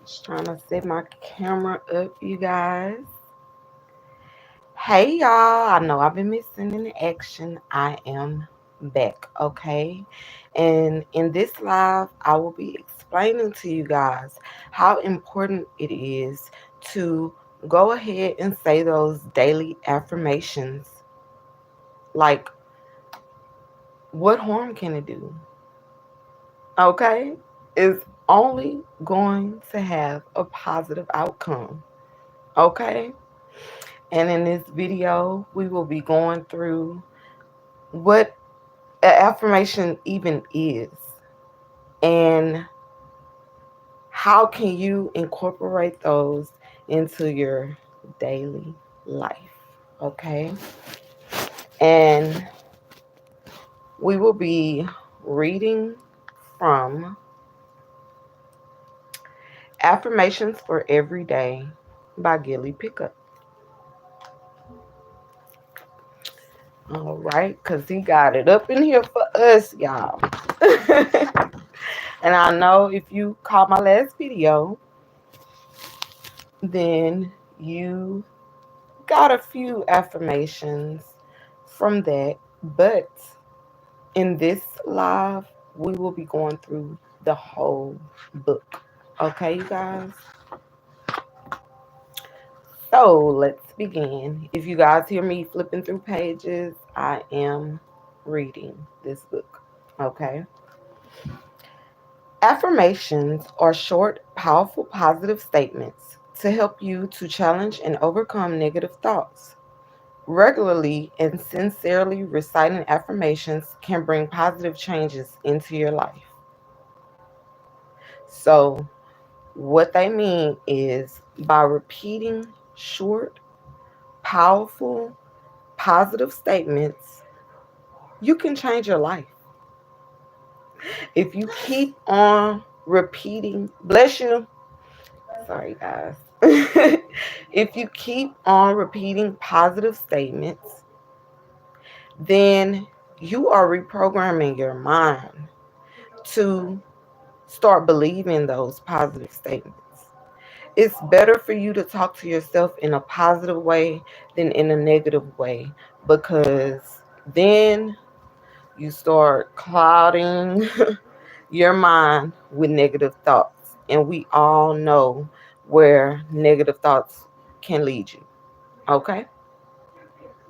Just trying to set my camera up, you guys. Hey, y'all. I know I've been missing in action. I am back, okay? And in this live, I will be explaining to you guys how important it is to go ahead and say those daily affirmations. Like, what harm can it do? Okay? It's only going to have a positive outcome, okay? And in this video, we will be going through what an affirmation even is and how can you incorporate those into your daily life, okay? And we will be reading from Affirmations for Every Day by Gilly Pickup. All right, because he got it up in here for us, y'all. And I know if you caught my last video, then you got a few affirmations from that. But in this live, we will be going through the whole book. Okay, you guys? So let's begin. If you guys hear me flipping through pages, I am reading this book. Okay? Affirmations are short, powerful, positive statements to help you to challenge and overcome negative thoughts. Regularly and sincerely reciting affirmations can bring positive changes into your life. So, what they mean is by repeating short, powerful, positive statements, you can change your life. If you keep on repeating, bless you. Sorry, guys. If you keep on repeating positive statements, then you are reprogramming your mind to start believing those positive statements. It's better for you to talk to yourself in a positive way than in a negative way, because then you start clouding your mind with negative thoughts. And we all know where negative thoughts can lead you. Okay?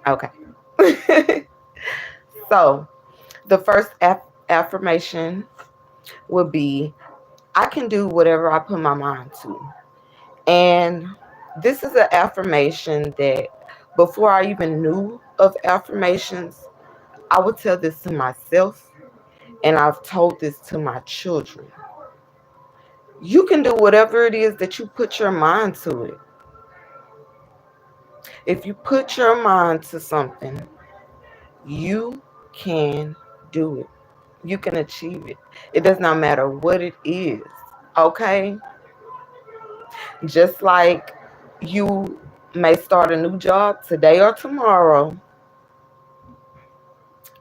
Okay. So, the first affirmation would be I can do whatever I put my mind to. And this is an affirmation that before I even knew of affirmations, I would tell this to myself, and I've told this to my children. You can do whatever it is that you put your mind to it. If you put your mind to something, you can do it. You can achieve it. It does not matter what it is. Okay? Just like you may start a new job today or tomorrow,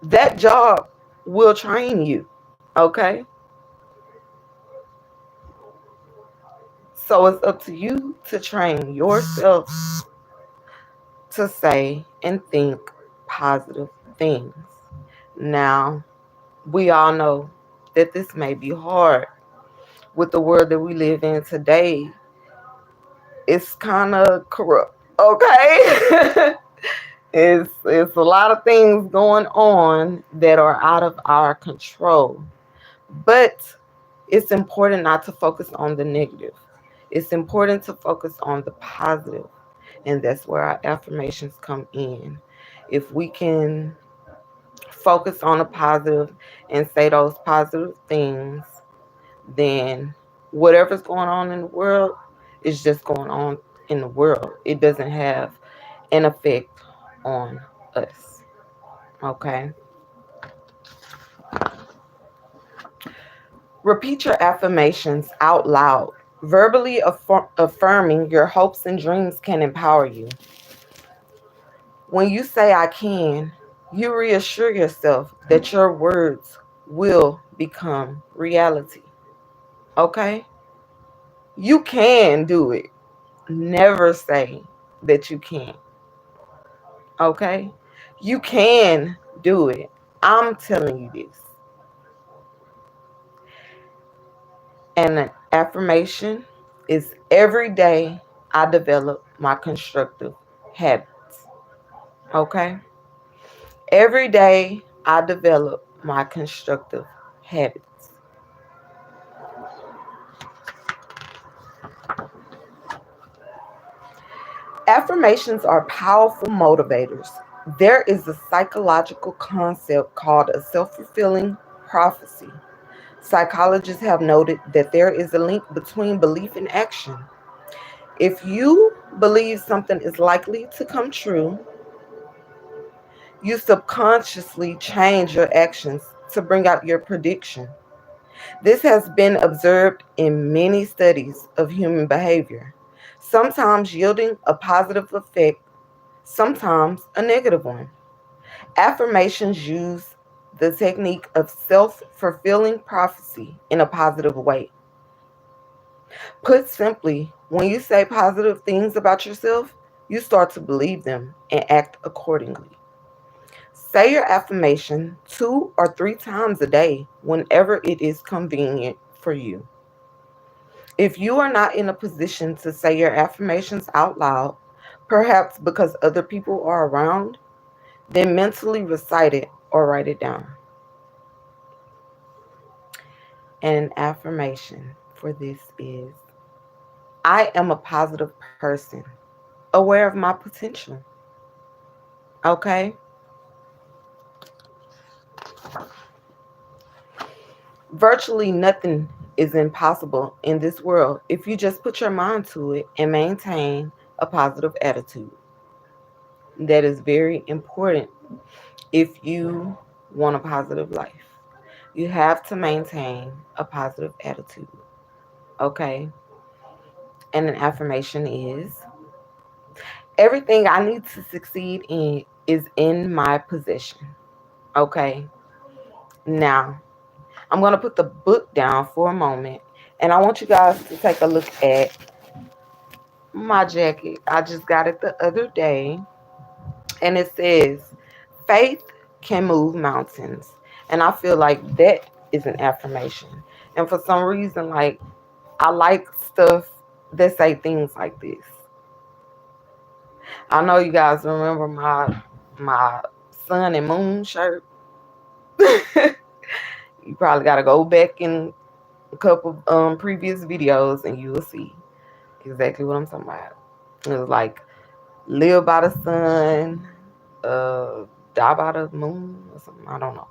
that job will train you. Okay? So it's up to you to train yourself to say and think positive things. Now, we all know that this may be hard with the world that we live in today. It's kind of corrupt, okay? It's a lot of things going on that are out of our control. But it's important not to focus on the negative. It's important to focus on the positive. And that's where our affirmations come in. If we can focus on the positive and say those positive things, then whatever's going on in the world is just going on in the world. It doesn't have an effect on us. Okay? Repeat your affirmations out loud. Verbally affirming your hopes and dreams can empower you. When you say I can, you reassure yourself that your words will become reality. Okay? You can do it. Never say that you can't. Okay? You can do it. I'm telling you this. And an affirmation is every day I develop my constructive habits. Okay? Every day I develop my constructive habits. Affirmations are powerful motivators. There is a psychological concept called a self fulfilling prophecy. Psychologists have noted that there is a link between belief and action. If you believe something is likely to come true, you subconsciously change your actions to bring out your prediction. This has been observed in many studies of human behavior, sometimes yielding a positive effect, sometimes a negative one. Affirmations use the technique of self fulfilling prophecy in a positive way. Put simply, when you say positive things about yourself, you start to believe them and act accordingly. Say your affirmation 2 or 3 times a day whenever it is convenient for you. If you are not in a position to say your affirmations out loud, perhaps because other people are around, then mentally recite it or write it down. And an affirmation for this is, I am a positive person, aware of my potential. Okay? Virtually nothing is impossible in this world if you just put your mind to it and maintain a positive attitude. That is very important if you want a positive life. You have to maintain a positive attitude. Okay? And an affirmation is, everything I need to succeed in is in my possession. Okay? Now, I'm going to put the book down for a moment, and I want you guys to take a look at my jacket. I just got it the other day, and it says, faith can move mountains. And I feel like that is an affirmation. And for some reason, like, I like stuff that say things like this. I know you guys remember my sun and moon shirt. You probably got to go back in a couple previous videos and you will see exactly what I'm talking about. It was like, live by the sun, die by the moon or something. I don't know.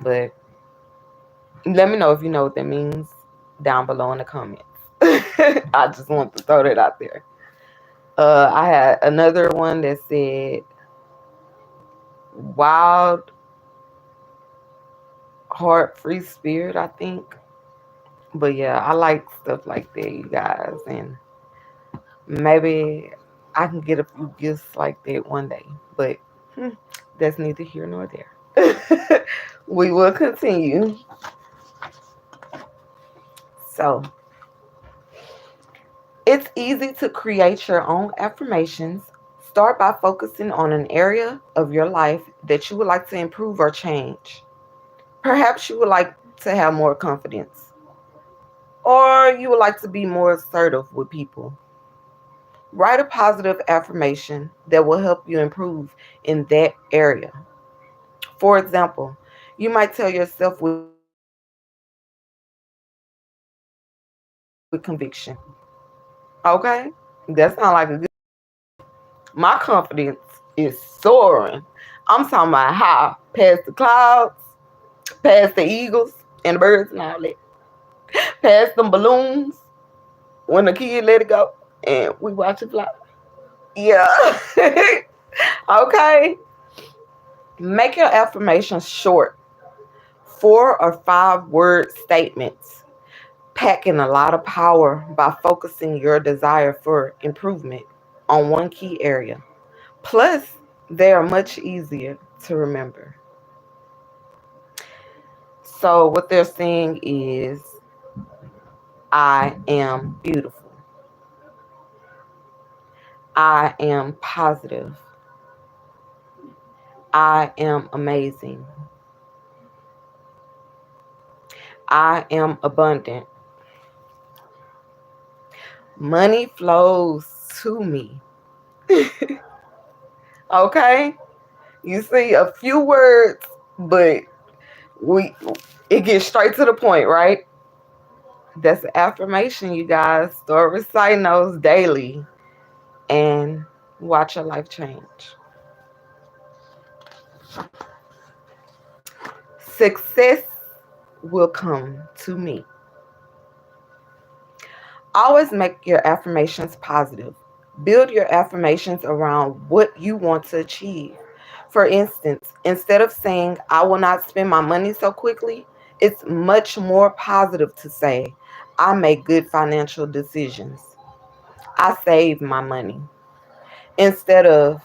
But let me know if you know what that means down below in the comments. I just want to throw that out there. I had another one that said, wild heart free spirit, I think. But yeah, I like stuff like that, you guys. And maybe I can get a few gifts like that one day. But that's neither here nor there. We will continue. So, it's easy to create your own affirmations. Start by focusing on an area of your life that you would like to improve or change. Perhaps you would like to have more confidence, or you would like to be more assertive with people. Write a positive affirmation that will help you improve in that area. For example, you might tell yourself with conviction, okay? That sounds like a good. My confidence is soaring. I'm talking about high, past the clouds, past the eagles and the birds and all that, past them balloons when the kid let it go and we watch it fly. Yeah. Okay. Make your affirmations short, 4 or 5 word statements, packing a lot of power by focusing your desire for improvement on one key area. Plus, they are much easier to remember. So, what they're saying is, I am beautiful. I am positive. I am amazing. I am abundant. Money flows to me. Okay? You see a few words, but we it gets straight to the point, right? That's an affirmation, you guys. Start reciting those daily and watch your life change. Success will come to me. Always make your affirmations positive. Build your affirmations around what you want to achieve. For instance, instead of saying, I will not spend my money so quickly, it's much more positive to say, I make good financial decisions. I save my money. Instead of,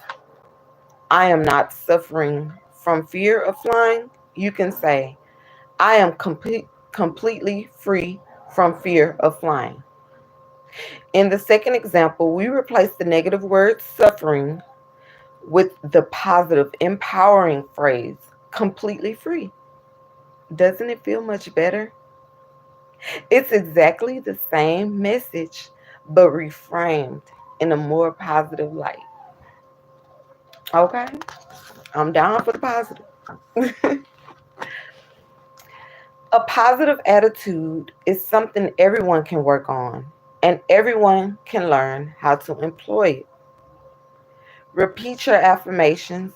I am not suffering from fear of flying, you can say, I am completely free from fear of flying. In the second example, we replace the negative word suffering with the positive, empowering phrase, completely free. Doesn't it feel much better? It's exactly the same message, but reframed in a more positive light. Okay? I'm down for the positive. A positive attitude is something everyone can work on, and everyone can learn how to employ it. Repeat your affirmations.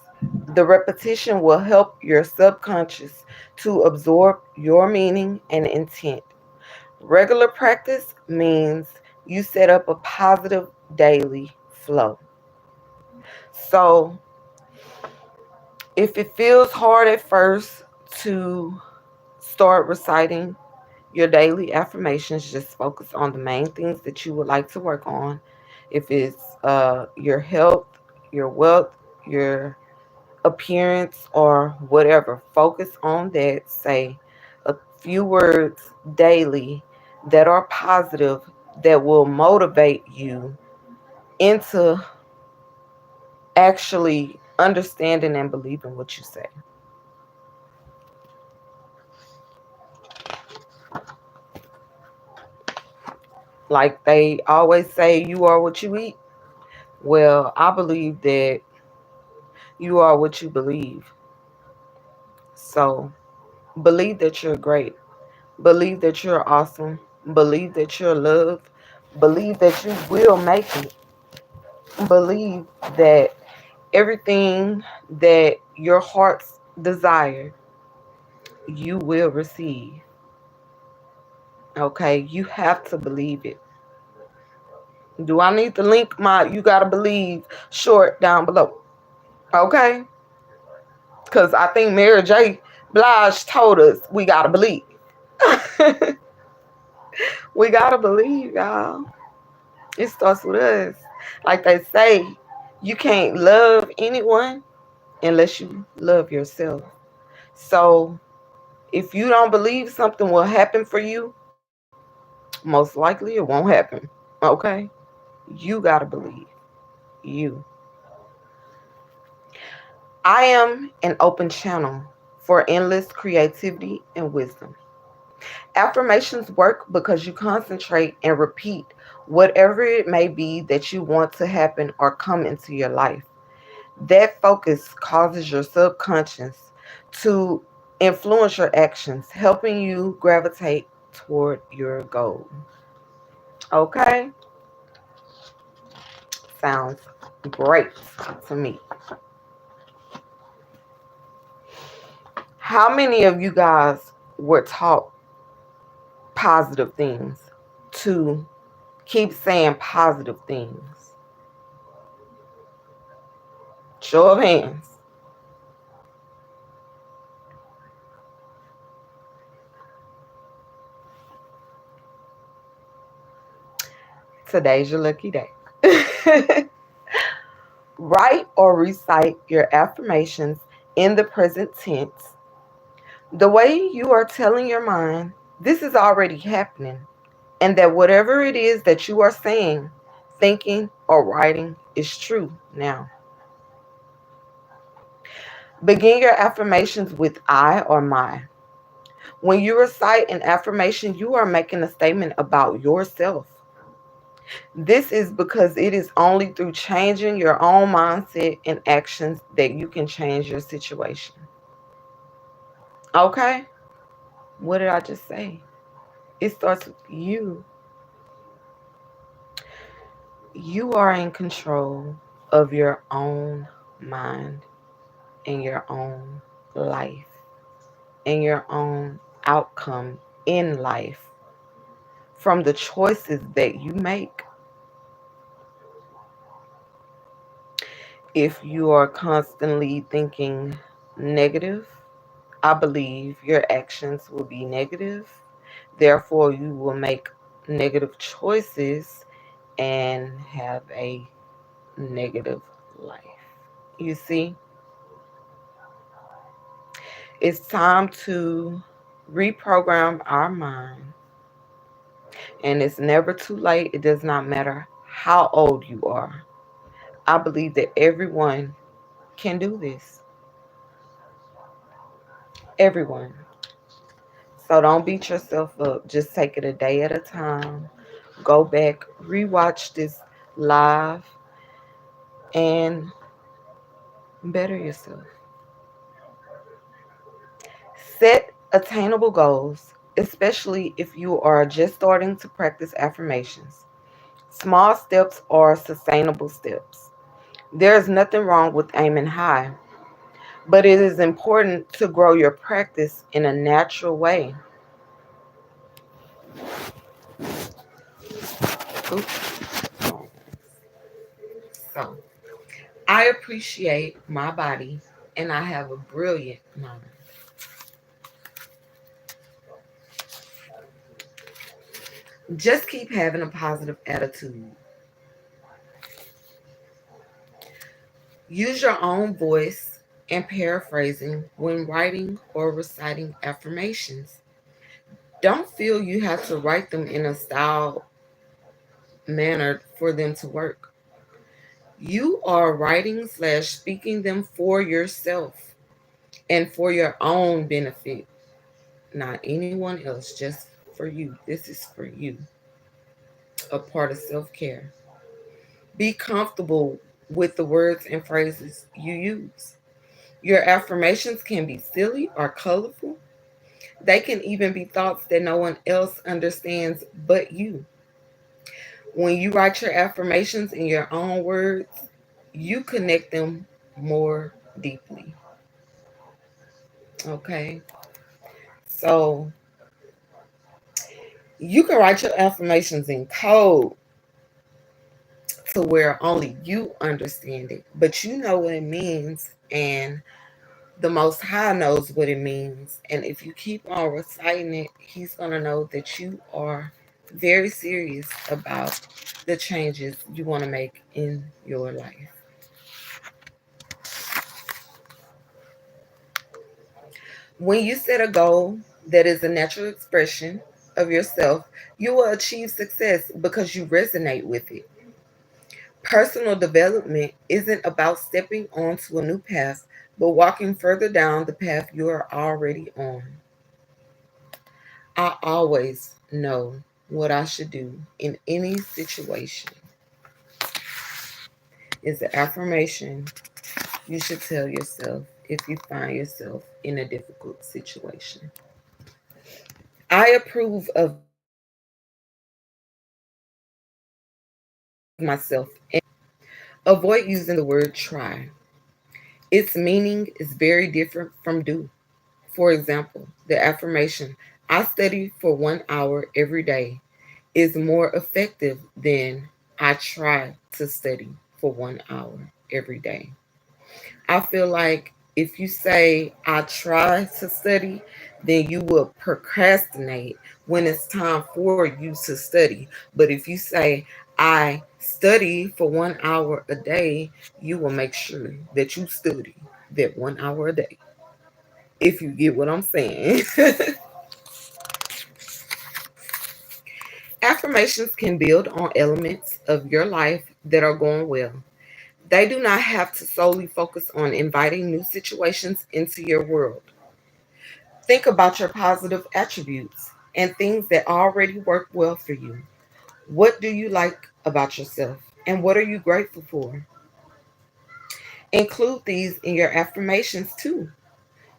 The repetition will help your subconscious to absorb your meaning and intent. Regular practice means you set up a positive daily flow. So, if it feels hard at first to start reciting your daily affirmations, just focus on the main things that you would like to work on. If it's your health, your wealth, your appearance, or whatever, focus on that. Say a few words daily that are positive, that will motivate you into actually understanding and believing what you say. Like they always say, you are what you eat. Well, I believe that you are what you believe. So believe that you're great. Believe that you're awesome. Believe that you're loved. Believe that you will make it. Believe that everything that your heart's desire, you will receive. Okay? You have to believe it. Do I need to link my you gotta believe short down below? Okay? Because I think Mary J. Blige told us we gotta believe. We gotta believe, y'all. It starts with us. Like they say, you can't love anyone unless you love yourself. So if you don't believe something will happen for you, most likely it won't happen. Okay? You gotta believe. You. I am an open channel for endless creativity and wisdom. Affirmations work because you concentrate and repeat whatever it may be that you want to happen or come into your life. That focus causes your subconscious to influence your actions, helping you gravitate toward your goal. Okay? Sounds great to me. How many of you guys were taught positive things, to keep saying positive things? Show of hands. Today's your lucky day. Write or recite your affirmations in the present tense. The way you are telling your mind, this is already happening. and that whatever it is that you are saying, thinking, or writing is true now. Begin your affirmations with I or my. When you recite an affirmation, you are making a statement about yourself. This is because it is only through changing your own mindset and actions that you can change your situation. Okay? What did I just say? It starts with you. You are in control of your own mind and your own life and your own outcome in life from the choices that you make. If you are constantly thinking negative, I believe your actions will be negative. Therefore, you will make negative choices and have a negative life. You see, it's time to reprogram our mind, and it's never too late. It does not matter how old you are. I believe that everyone can do this. Everyone. So don't beat yourself up. Just take it a day at a time. Go back, rewatch this live, and better yourself. Set attainable goals, especially if you are just starting to practice affirmations. Small steps are sustainable steps. There is nothing wrong with aiming high, but it is important to grow your practice in a natural way. Oops. So, I appreciate my body and I have a brilliant mind. Just keep having a positive attitude. Use your own voice and paraphrasing when writing or reciting affirmations. Don't feel you have to write them in a style manner for them to work. You are writing slash speaking them for yourself and for your own benefit, not anyone else, just for you. This is for you, a part of self care. Be comfortable with the words and phrases you use. Your affirmations can be silly or colorful. They can even be thoughts that no one else understands but you. When you write your affirmations in your own words, you connect them more deeply. Okay? So you can write your affirmations in code to where only you understand it, but you know what it means, and the Most High knows what it means. And if you keep on reciting it, He's going to know that you are very serious about the changes you want to make in your life. When you set a goal that is a natural expression of yourself, you will achieve success because you resonate with it. Personal development isn't about stepping onto a new path, but walking further down the path you are already on. I always know what I should do in any situation is the affirmation you should tell yourself if you find yourself in a difficult situation. I approve of myself and avoid using the word try. Its meaning is very different from do. For example, the affirmation, I study for 1 hour every day, is more effective than I try to study for 1 hour every day. I feel like if you say I try to study, then you will procrastinate when it's time for you to study. But if you say I study for 1 hour a day, you will make sure that you study that 1 hour a day. If you get what I'm saying. Affirmations can build on elements of your life that are going well. They do not have to solely focus on inviting new situations into your world. Think about your positive attributes and things that already work well for you. What do you like about yourself? And what are you grateful for? Include these in your affirmations too.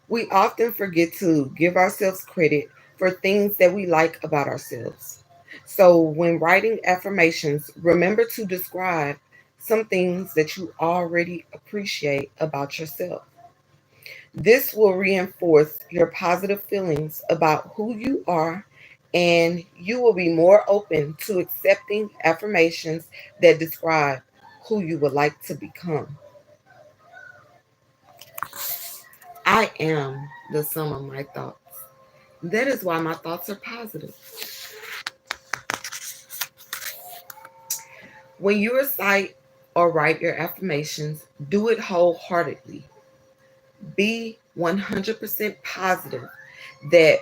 We often forget to give ourselves credit for things that we like about ourselves. So, when writing affirmations, remember to describe some things that you already appreciate about yourself. This will reinforce your positive feelings about who you are, and you will be more open to accepting affirmations that describe who you would like to become. I am the sum of my thoughts. That is why my thoughts are positive. When you recite or write your affirmations, do it wholeheartedly. Be 100% positive that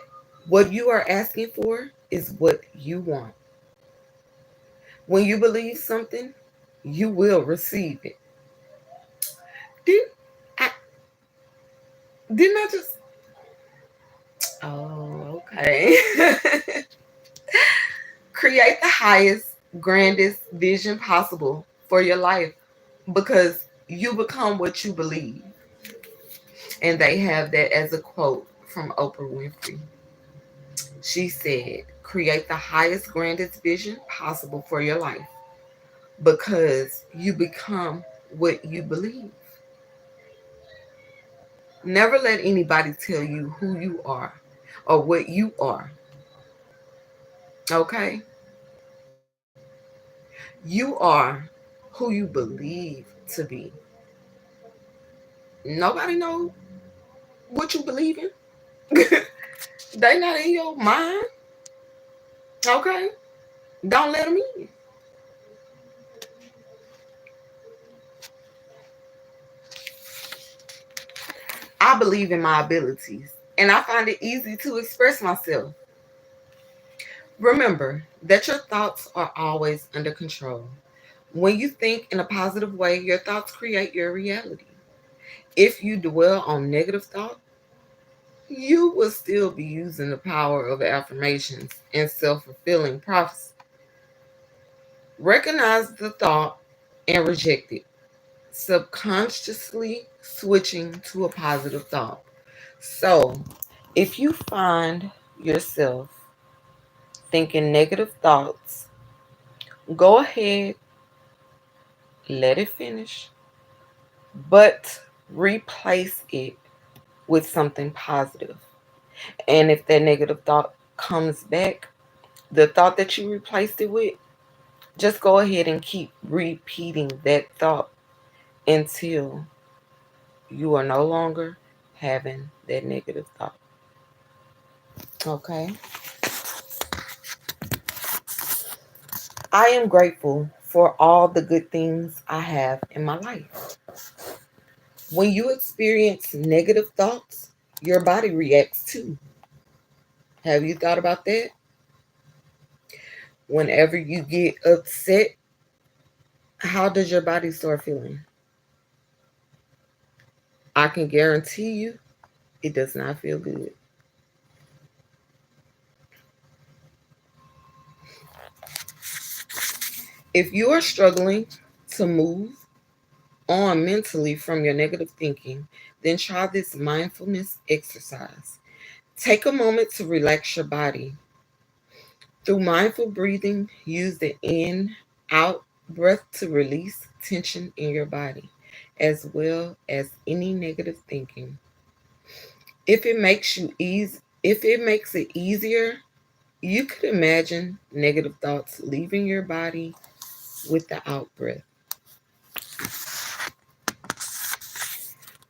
what you are asking for is what you want. When you believe something, you will receive it. Did I didn't I just Oh, okay. Create the highest, grandest vision possible for your life because you become what you believe. And they have that as a quote from Oprah Winfrey. She said, create the highest, grandest vision possible for your life because you become what you believe. Never let anybody tell you who you are or what you are. Okay? You are who you believe to be. Nobody know what you believe in. They not in your mind. Okay? Don't let them in. I believe in my abilities and I find it easy to express myself. Remember that your thoughts are always under control. When you think in a positive way, your thoughts create your reality. If you dwell on negative thoughts, you will still be using the power of affirmations and self fulfilling prophecy. Recognize the thought and reject it, subconsciously switching to a positive thought. So, if you find yourself thinking negative thoughts, go ahead, let it finish, but replace it with something positive. And if that negative thought comes back, the thought that you replaced it with, just go ahead and keep repeating that thought until you are no longer having that negative thought. Okay? I am grateful for all the good things I have in my life. When you experience negative thoughts, your body reacts too. Have you thought about that? Whenever you get upset, how does your body start feeling? I can guarantee you it does not feel good. If you are struggling to move on mentally from your negative thinking, then try this mindfulness exercise. Take a moment to relax your body. Through mindful breathing, use the in out breath to release tension in your body, as well as any negative thinking. If it makes it easier, you could imagine negative thoughts leaving your body with the out breath.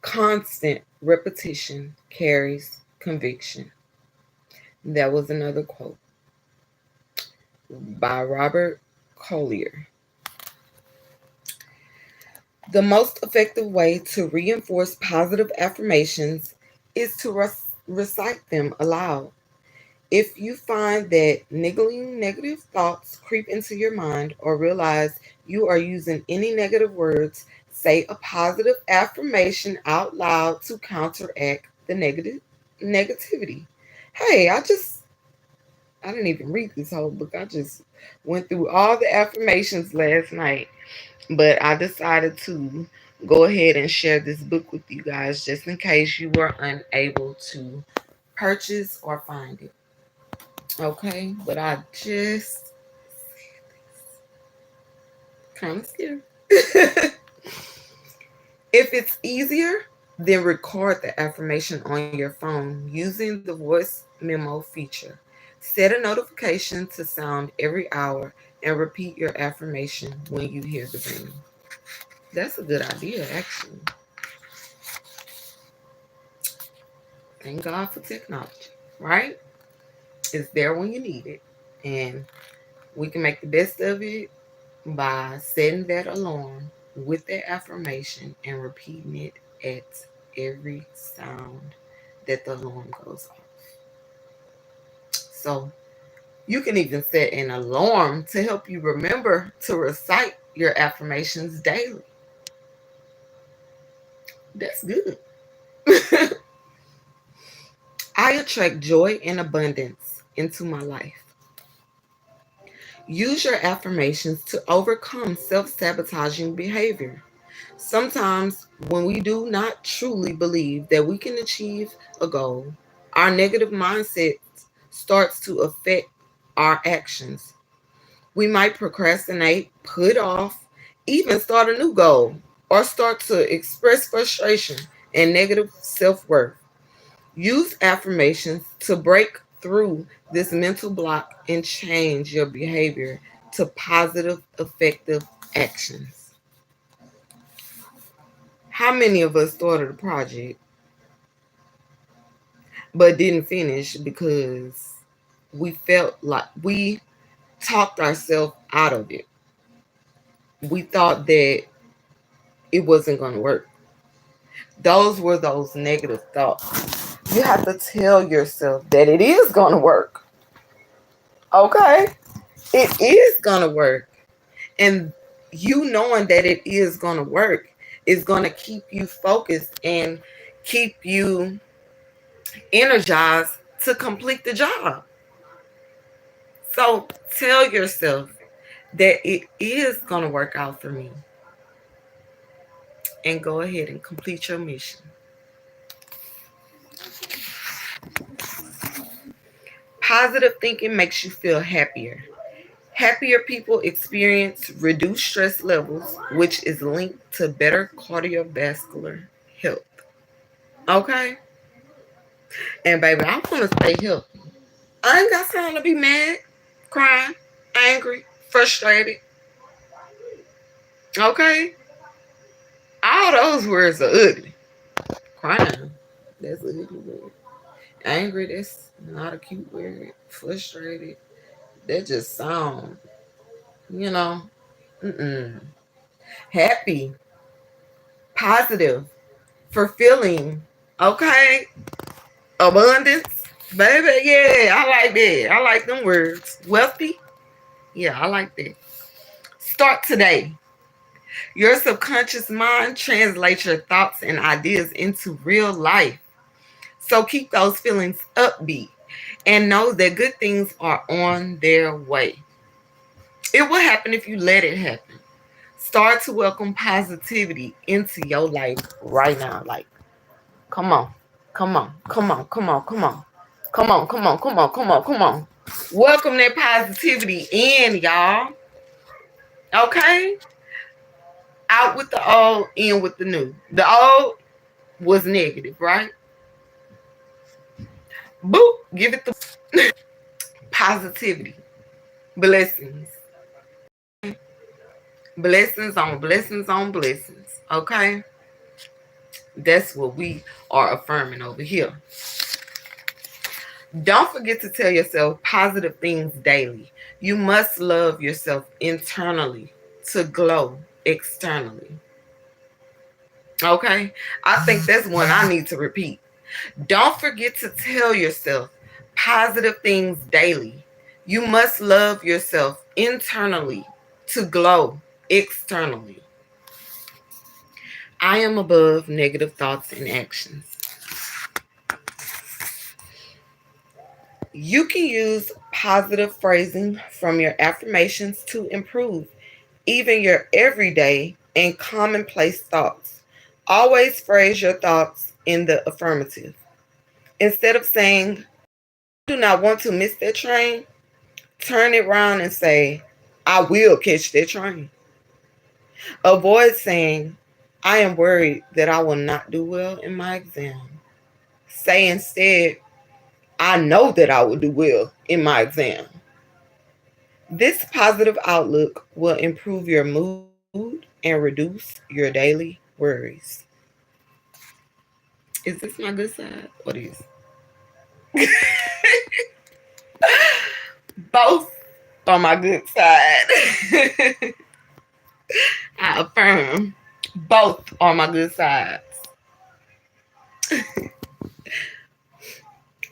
Constant repetition carries conviction. That was another quote by Robert Collier. The most effective way to reinforce positive affirmations is to recite them aloud. If you find that niggling negative thoughts creep into your mind or realize you are using any negative words, say a positive affirmation out loud to counteract the negativity. Hey, I didn't even read this whole book. I just went through all the affirmations last night, but I decided to go ahead and share this book with you guys just in case you were unable to purchase or find it. Okay, but I just kind of scared. If it's easier, then record the affirmation on your phone using the voice memo feature. Set a notification to sound every hour and repeat your affirmation when you hear the ring. That's a good idea, actually. Thank God for technology, right? It's there when you need it. And we can make the best of it by setting that alarm with that affirmation and repeating it at every sound that the alarm goes off. So you can even set an alarm to help you remember to recite your affirmations daily. That's good. I attract joy and abundance into my life. Use your affirmations to overcome self sabotaging behavior. Sometimes, when we do not truly believe that we can achieve a goal, our negative mindset starts to affect our actions. We might procrastinate, put off, even start a new goal, or start to express frustration and negative self worth. Use affirmations to break through this mental block and change your behavior to positive, effective actions. How many of us started a project but didn't finish because we felt like we talked ourselves out of it? We thought that it wasn't going to work. Those were those negative thoughts. You have to tell yourself that it is going to work. Okay? It is going to work. And you knowing that it is going to work is going to keep you focused and keep you energized to complete the job. So tell yourself that it is going to work out for me and go ahead and complete your mission. Positive thinking makes you feel happier. Happier people experience reduced stress levels, which is linked to better cardiovascular health. Okay? And baby, I want to stay healthy. I ain't got time to be mad, crying, angry, frustrated. Okay? All those words are ugly. Crying, that's an ugly word. Angry, that's not a cute word. Frustrated, that just sound, you know, mm-mm. Happy, positive, fulfilling, okay? Abundance, baby, yeah, I like that. I like them words. Wealthy, yeah, I like that. Start today. Your subconscious mind translates your thoughts and ideas into real life. So keep those feelings upbeat and know that good things are on their way. It will happen if you let it happen. Start to welcome positivity into your life right now. Like, come on, come on, come on, come on, come on. Come on, come on, come on, come on, come on. Welcome that positivity in, y'all. Okay? Out with the old, in with the new. The old was negative, right? Boop, give it the positivity. Blessings. Blessings on blessings on blessings. Okay? That's what we are affirming over here. Don't forget to tell yourself positive things daily. You must love yourself internally to glow externally. Okay? I think that's one I need to repeat. Don't forget to tell yourself positive things daily. You must love yourself internally to glow externally. I am above negative thoughts and actions. You can use positive phrasing from your affirmations to improve even your everyday and commonplace thoughts. Always phrase your thoughts in the affirmative. Instead of saying, I do not want to miss that train, turn it around and say, I will catch that train. Avoid saying, I am worried that I will not do well in my exam. Say instead, I know that I will do well in my exam. This positive outlook will improve your mood and reduce your daily worries. Is this my good side? What is? Both on my good side. I affirm both on my good sides.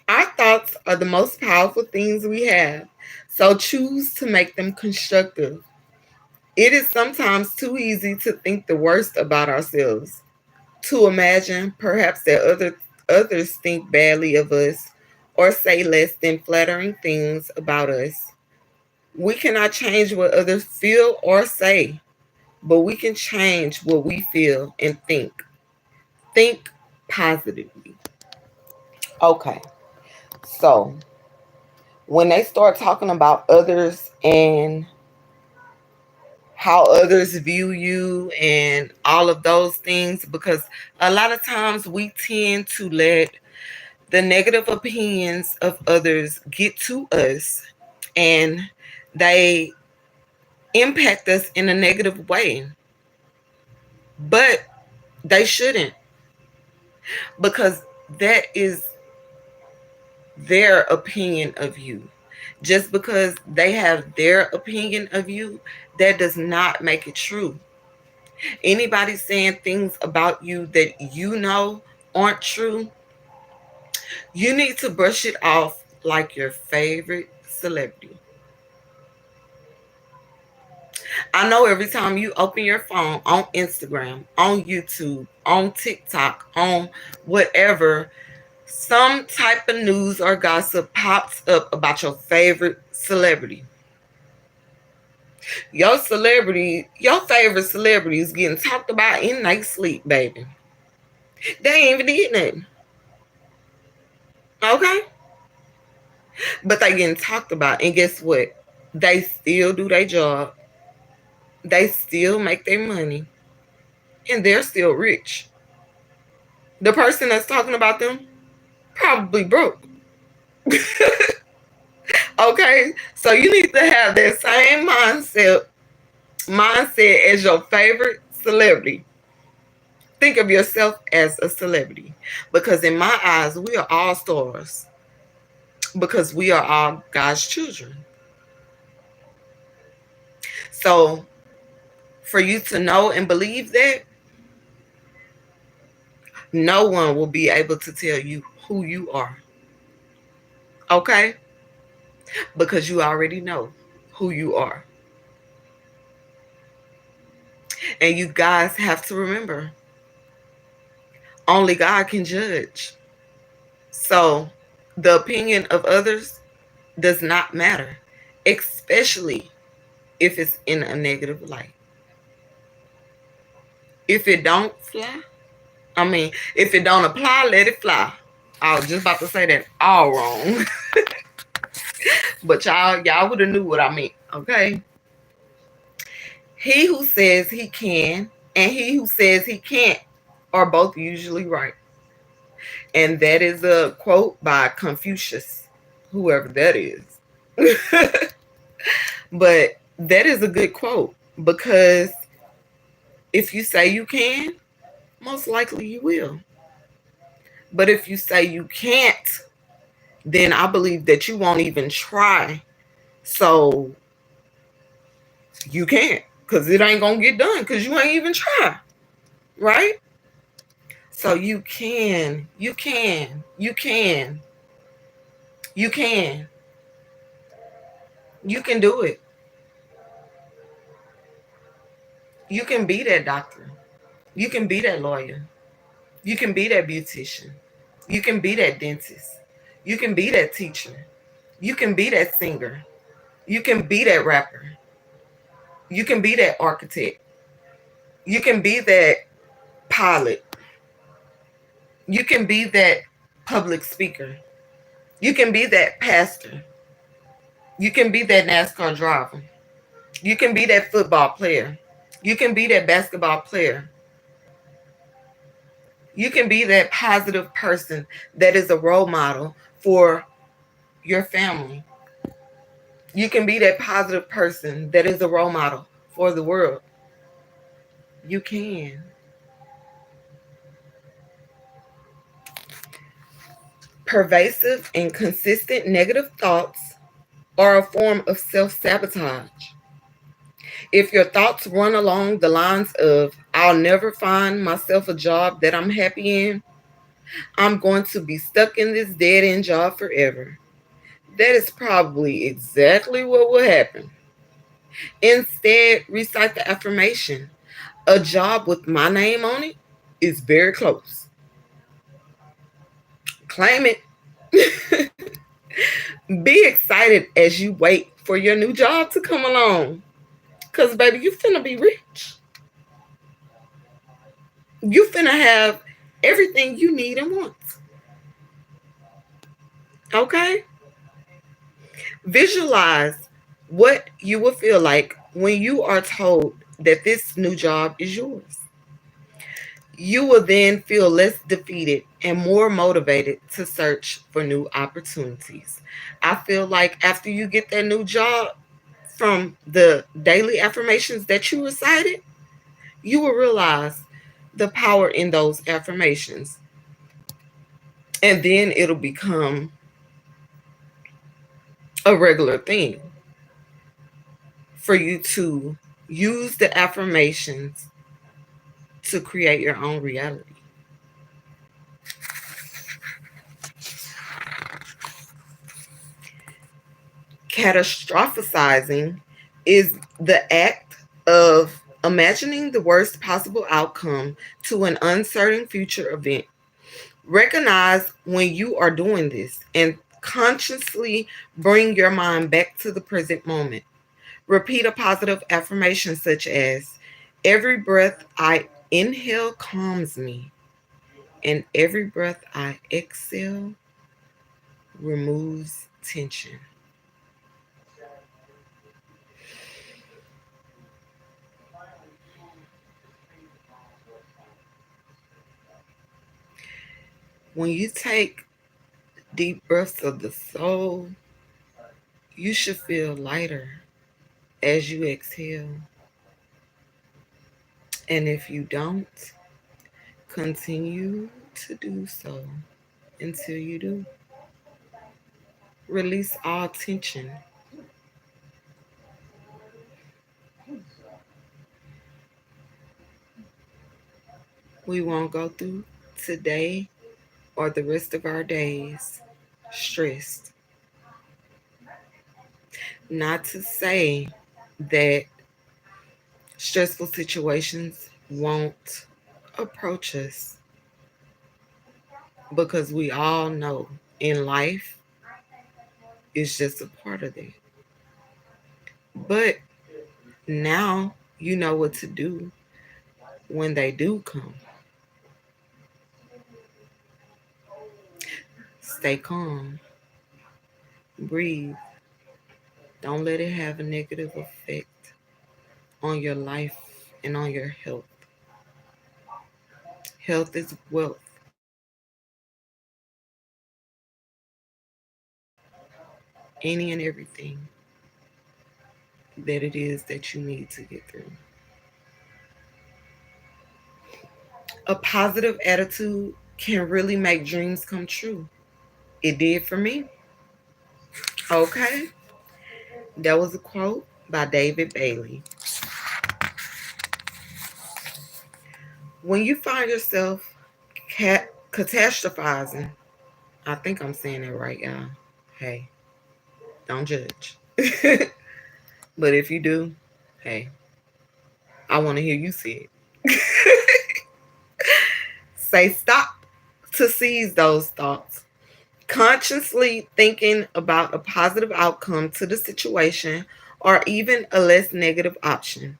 Our thoughts are the most powerful things we have, so choose to make them constructive. It is sometimes too easy to think the worst about ourselves, to imagine perhaps that others think badly of us or say less than flattering things about us. We cannot change what others feel or say, but we can change what we feel and think. Think positively. Okay, so when they start talking about others and how others view you and all of those things, because a lot of times we tend to let the negative opinions of others get to us and they impact us in a negative way. But they shouldn't, because that is their opinion of you. Just because they have their opinion of you, that does not make it true. Anybody saying things about you that you know aren't true, you need to brush it off like your favorite celebrity. I know every time you open your phone on Instagram, on YouTube, on TikTok, on whatever, some type of news or gossip pops up about your favorite celebrity. Your favorite celebrity is getting talked about in their sleep, baby. They ain't even did nothing. Okay? But they getting talked about. And guess what? They still do their job. They still make their money. And they're still rich. The person that's talking about them probably broke. Okay? So you need to have that same mindset as your favorite celebrity. Think of yourself as a celebrity. Because in my eyes, we are all stars. Because we are all God's children. So for you to know and believe that, no one will be able to tell you who you are. Okay? Because you already know who you are. And you guys have to remember, only God can judge. So the opinion of others does not matter, especially if it's in a negative light. If it don't fly, if it don't apply, let it fly. I was just about to say that all wrong. But y'all would have knew what I meant, okay? He who says he can and he who says he can't are both usually right. And that is a quote by Confucius, whoever that is. But that is a good quote, because if you say you can, most likely you will. But if you say you can't, then I believe that you won't even try. So you can't, because it ain't going to get done because you ain't even try. Right? So you can. You can. You can do it. You can be that doctor. You can be that lawyer. You can be that beautician. You can be that dentist. You can be that teacher. You can be that singer. You can be that rapper. You can be that architect. You can be that pilot. You can be that public speaker. You can be that pastor. You can be that NASCAR driver. You can be that football player. You can be that basketball player. You can be that positive person that is a role model for your family. You can be that positive person that is a role model for the world. You can. Pervasive and consistent negative thoughts are a form of self sabotage. If your thoughts run along the lines of, I'll never find myself a job that I'm happy in, I'm going to be stuck in this dead end job forever, that is probably exactly what will happen. Instead, recite the affirmation: a job with my name on it is very close. Claim it. Be excited as you wait for your new job to come along. Because, baby, you finna be rich. You finna have everything you need and want. Okay? Visualize what you will feel like when you are told that this new job is yours. You will then feel less defeated and more motivated to search for new opportunities. I feel like after you get that new job, from the daily affirmations that you recited, you will realize the power in those affirmations. And then it'll become a regular thing for you to use the affirmations to create your own reality. Catastrophizing is the act of imagining the worst possible outcome to an uncertain future event. Recognize when you are doing this and consciously bring your mind back to the present moment. Repeat a positive affirmation such as, every breath I inhale calms me, and every breath I exhale removes tension. When you take deep breaths of the soul, you should feel lighter as you exhale. And if you don't, continue to do so until you do. Release all tension. We won't go through today or the rest of our days stressed. Not to say that stressful situations won't approach us, because we all know in life it's just a part of it. But now you know what to do when they do come. Stay calm, breathe. Don't let it have a negative effect on your life and on your health. Health is wealth. Any and everything that it is that you need to get through. A positive attitude can really make dreams come true. It did for me. Okay. That was a quote by David Bailey. When you find yourself catastrophizing, I think I'm saying that right, y'all. hey, don't judge. But if you do, hey, I want to hear you say it. Say stop to seize those thoughts. Consciously thinking about a positive outcome to the situation or even a less negative option.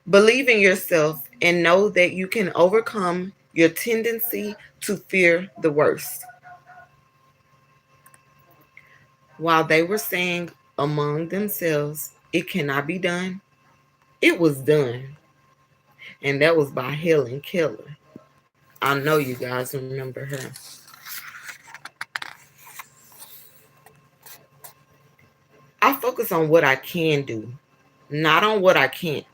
Believe in yourself and know that you can overcome your tendency to fear the worst. While they were saying among themselves, it cannot be done, it was done. And that was by Helen Keller. I know you guys remember her. I focus on what I can do, not on what I can't.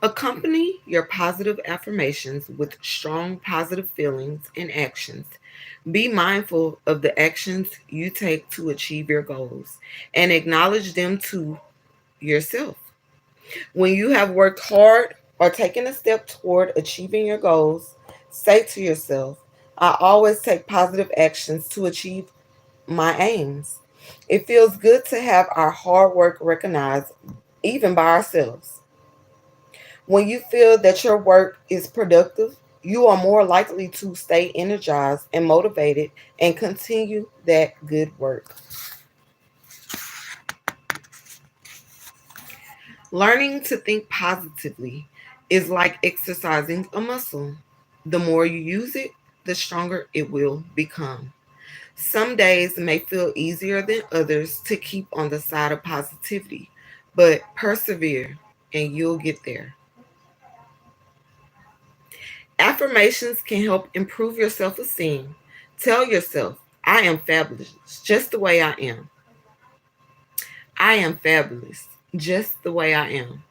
Accompany your positive affirmations with strong positive feelings and actions. Be mindful of the actions you take to achieve your goals and acknowledge them to yourself. When you have worked hard or taken a step toward achieving your goals, say to yourself, I always take positive actions to achieve my aims. It feels good to have our hard work recognized, even by ourselves. When you feel that your work is productive, you are more likely to stay energized and motivated and continue that good work. Learning to think positively is like exercising a muscle. The more you use it, the stronger it will become. Some days may feel easier than others to keep on the side of positivity, but persevere and you'll get there. Affirmations can help improve your self esteem. Tell yourself, I am fabulous just the way I am. I am fabulous just the way I am.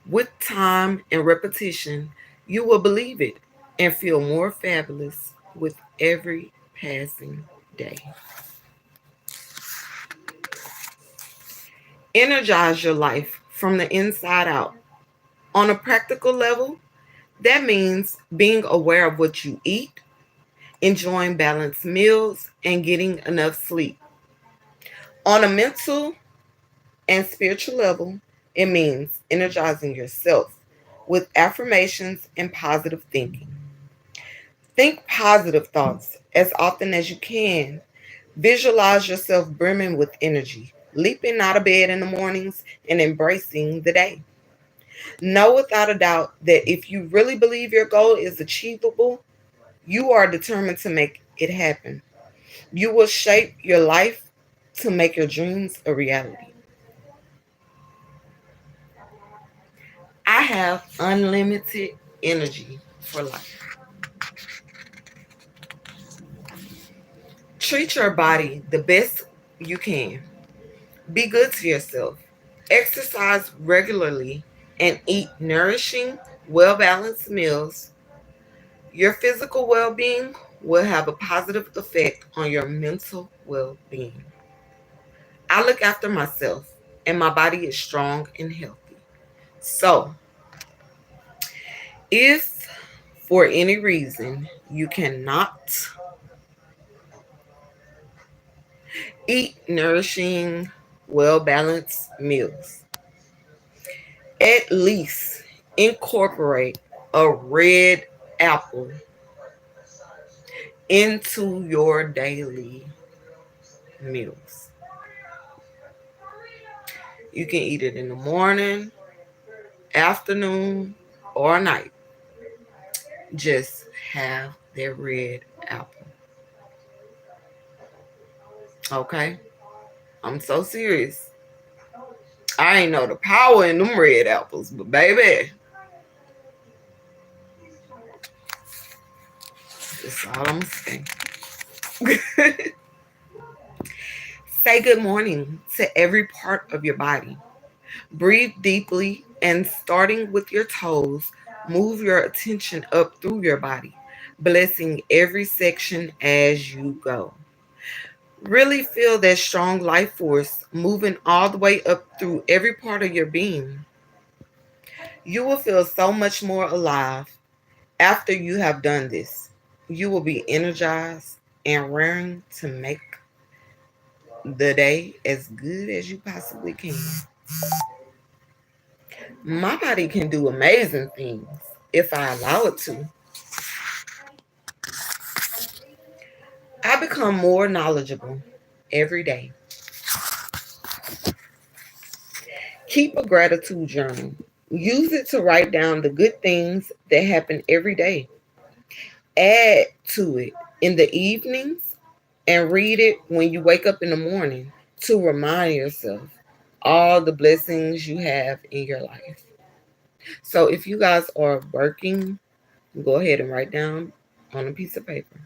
With time and repetition, you will believe it and feel more fabulous with every passing day. Energize your life from the inside out. On a practical level, that means being aware of what you eat, enjoying balanced meals, and getting enough sleep. On a mental and spiritual level, it means energizing yourself with affirmations and positive thinking. Think positive thoughts as often as you can. Visualize yourself brimming with energy, leaping out of bed in the mornings and embracing the day. Know without a doubt that if you really believe your goal is achievable, you are determined to make it happen. You will shape your life to make your dreams a reality. I have unlimited energy for life. Treat your body the best you can. Be good to yourself. Exercise regularly and eat nourishing, well balanced meals. Your physical well being will have a positive effect on your mental well being. I look after myself, and my body is strong and healthy. So, if for any reason you cannot eat nourishing, well balanced meals, at least incorporate a red apple into your daily meals. You can eat it in the morning, afternoon, or night. Just have that red apple. Okay? I'm so serious. I ain't know the power in them red apples, but baby, that's all I'm saying. Say good morning to every part of your body. Breathe deeply and starting with your toes, move your attention up through your body, blessing every section as you go. Really feel that strong life force moving all the way up through every part of your being. You will feel so much more alive after you have done this. you will be energized and raring to make the day as good as you possibly can. My body can do amazing things if I allow it to. I become more knowledgeable every day. Keep a gratitude journal. Use it to write down the good things that happen every day. Add to it in the evenings and read it when you wake up in the morning to remind yourself all the blessings you have in your life. So if you guys are working, go ahead and write down on a piece of paper.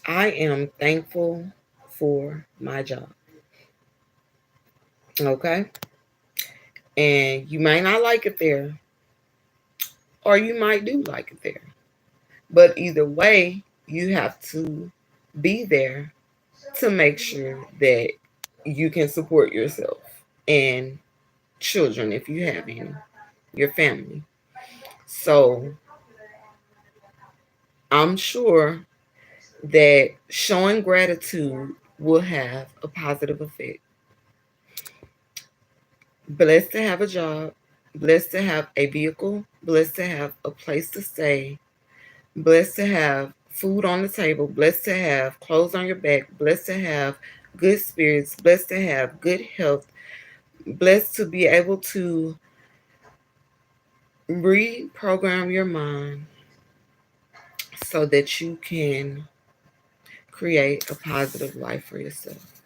I am thankful for my job. Okay? And you may not like it there, or you might do like it there. But either way, you have to be there to make sure that you can support yourself and children if you have any, your family. So I'm sure that showing gratitude will have a positive effect. Blessed to have a job, blessed to have a vehicle, blessed to have a place to stay, blessed to have food on the table, blessed to have clothes on your back, blessed to have good spirits, blessed to have good health, blessed to be able to reprogram your mind so that you can create a positive life for yourself.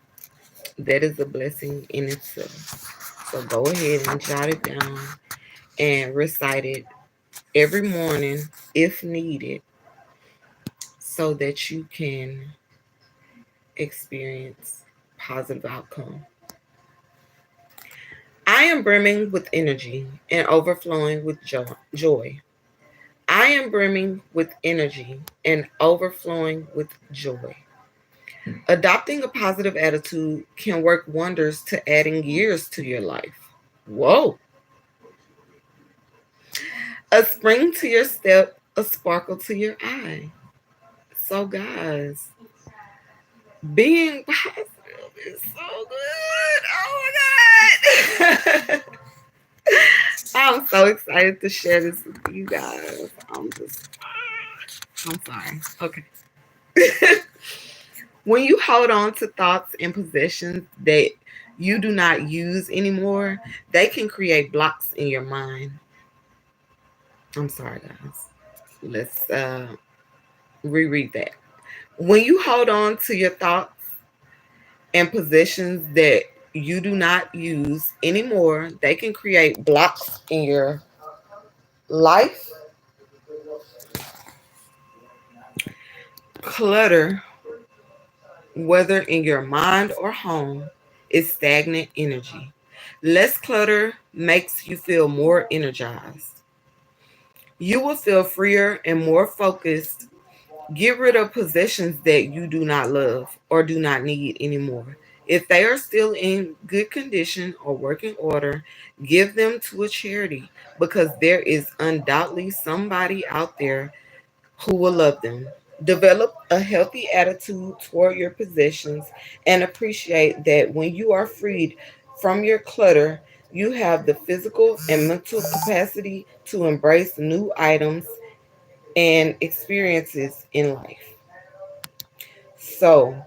That is a blessing in itself. So go ahead and jot it down and recite it every morning if needed so that you can experience positive outcome. I am brimming with energy and overflowing with joy. I am brimming with energy and overflowing with joy. Adopting a positive attitude can work wonders to adding years to your life. Whoa. A spring to your step, a sparkle to your eye. So, guys, being positive is so good. Oh my God. I'm so excited to share this with you guys. I'm sorry. Okay. When you hold on to thoughts and possessions that you do not use anymore, they can create blocks in your mind. I'm sorry, guys. Let's reread that. When you hold on to your thoughts and possessions that you do not use anymore, they can create blocks in your life. Clutter, whether in your mind or home, is stagnant energy. Less clutter makes you feel more energized. You will feel freer and more focused. Get rid of possessions that you do not love or do not need anymore. If they are still in good condition or working order, give them to a charity because there is undoubtedly somebody out there who will love them. Develop a healthy attitude toward your possessions and appreciate that when you are freed from your clutter, you have the physical and mental capacity to embrace new items and experiences in life. So,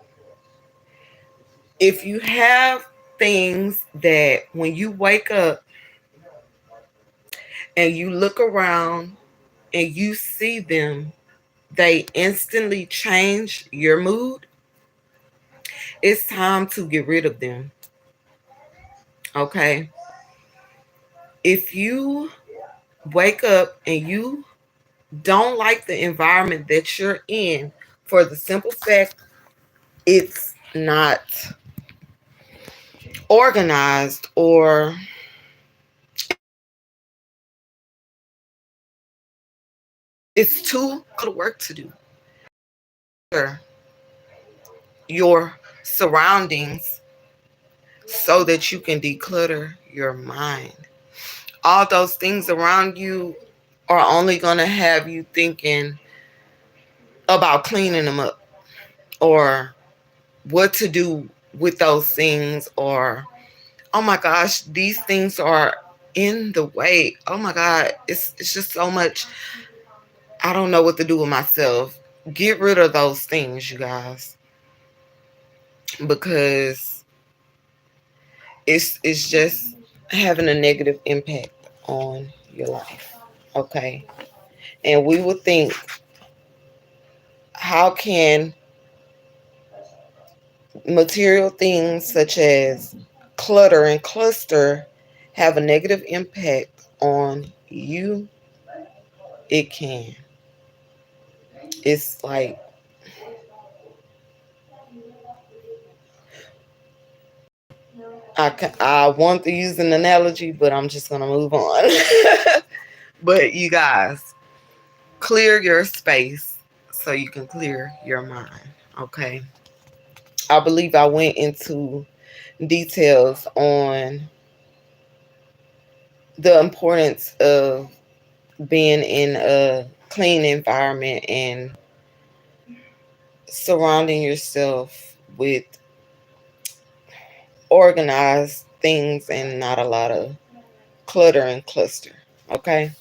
if you have things that when you wake up and you look around and you see them, they instantly change your mood, it's time to get rid of them. Okay? If you wake up and you don't like the environment that you're in for the simple fact it's not organized or it's too good work to do. Your surroundings so that you can declutter your mind. All those things around you are only going to have you thinking about cleaning them up, or what to do with those things, or oh my gosh, these things are in the way. Oh my God, it's just so much. I don't know what to do with myself. Get rid of those things, you guys, because it's just having a negative impact on your life. Okay. And we would think, how can material things such as clutter and cluster have a negative impact on you? It can. It's like, I want to use an analogy, but I'm just gonna move on. But you guys, clear your space so you can clear your mind. Okay. I believe I went into details on the importance of being in a clean environment and surrounding yourself with organized things and not a lot of clutter and cluster. Okay.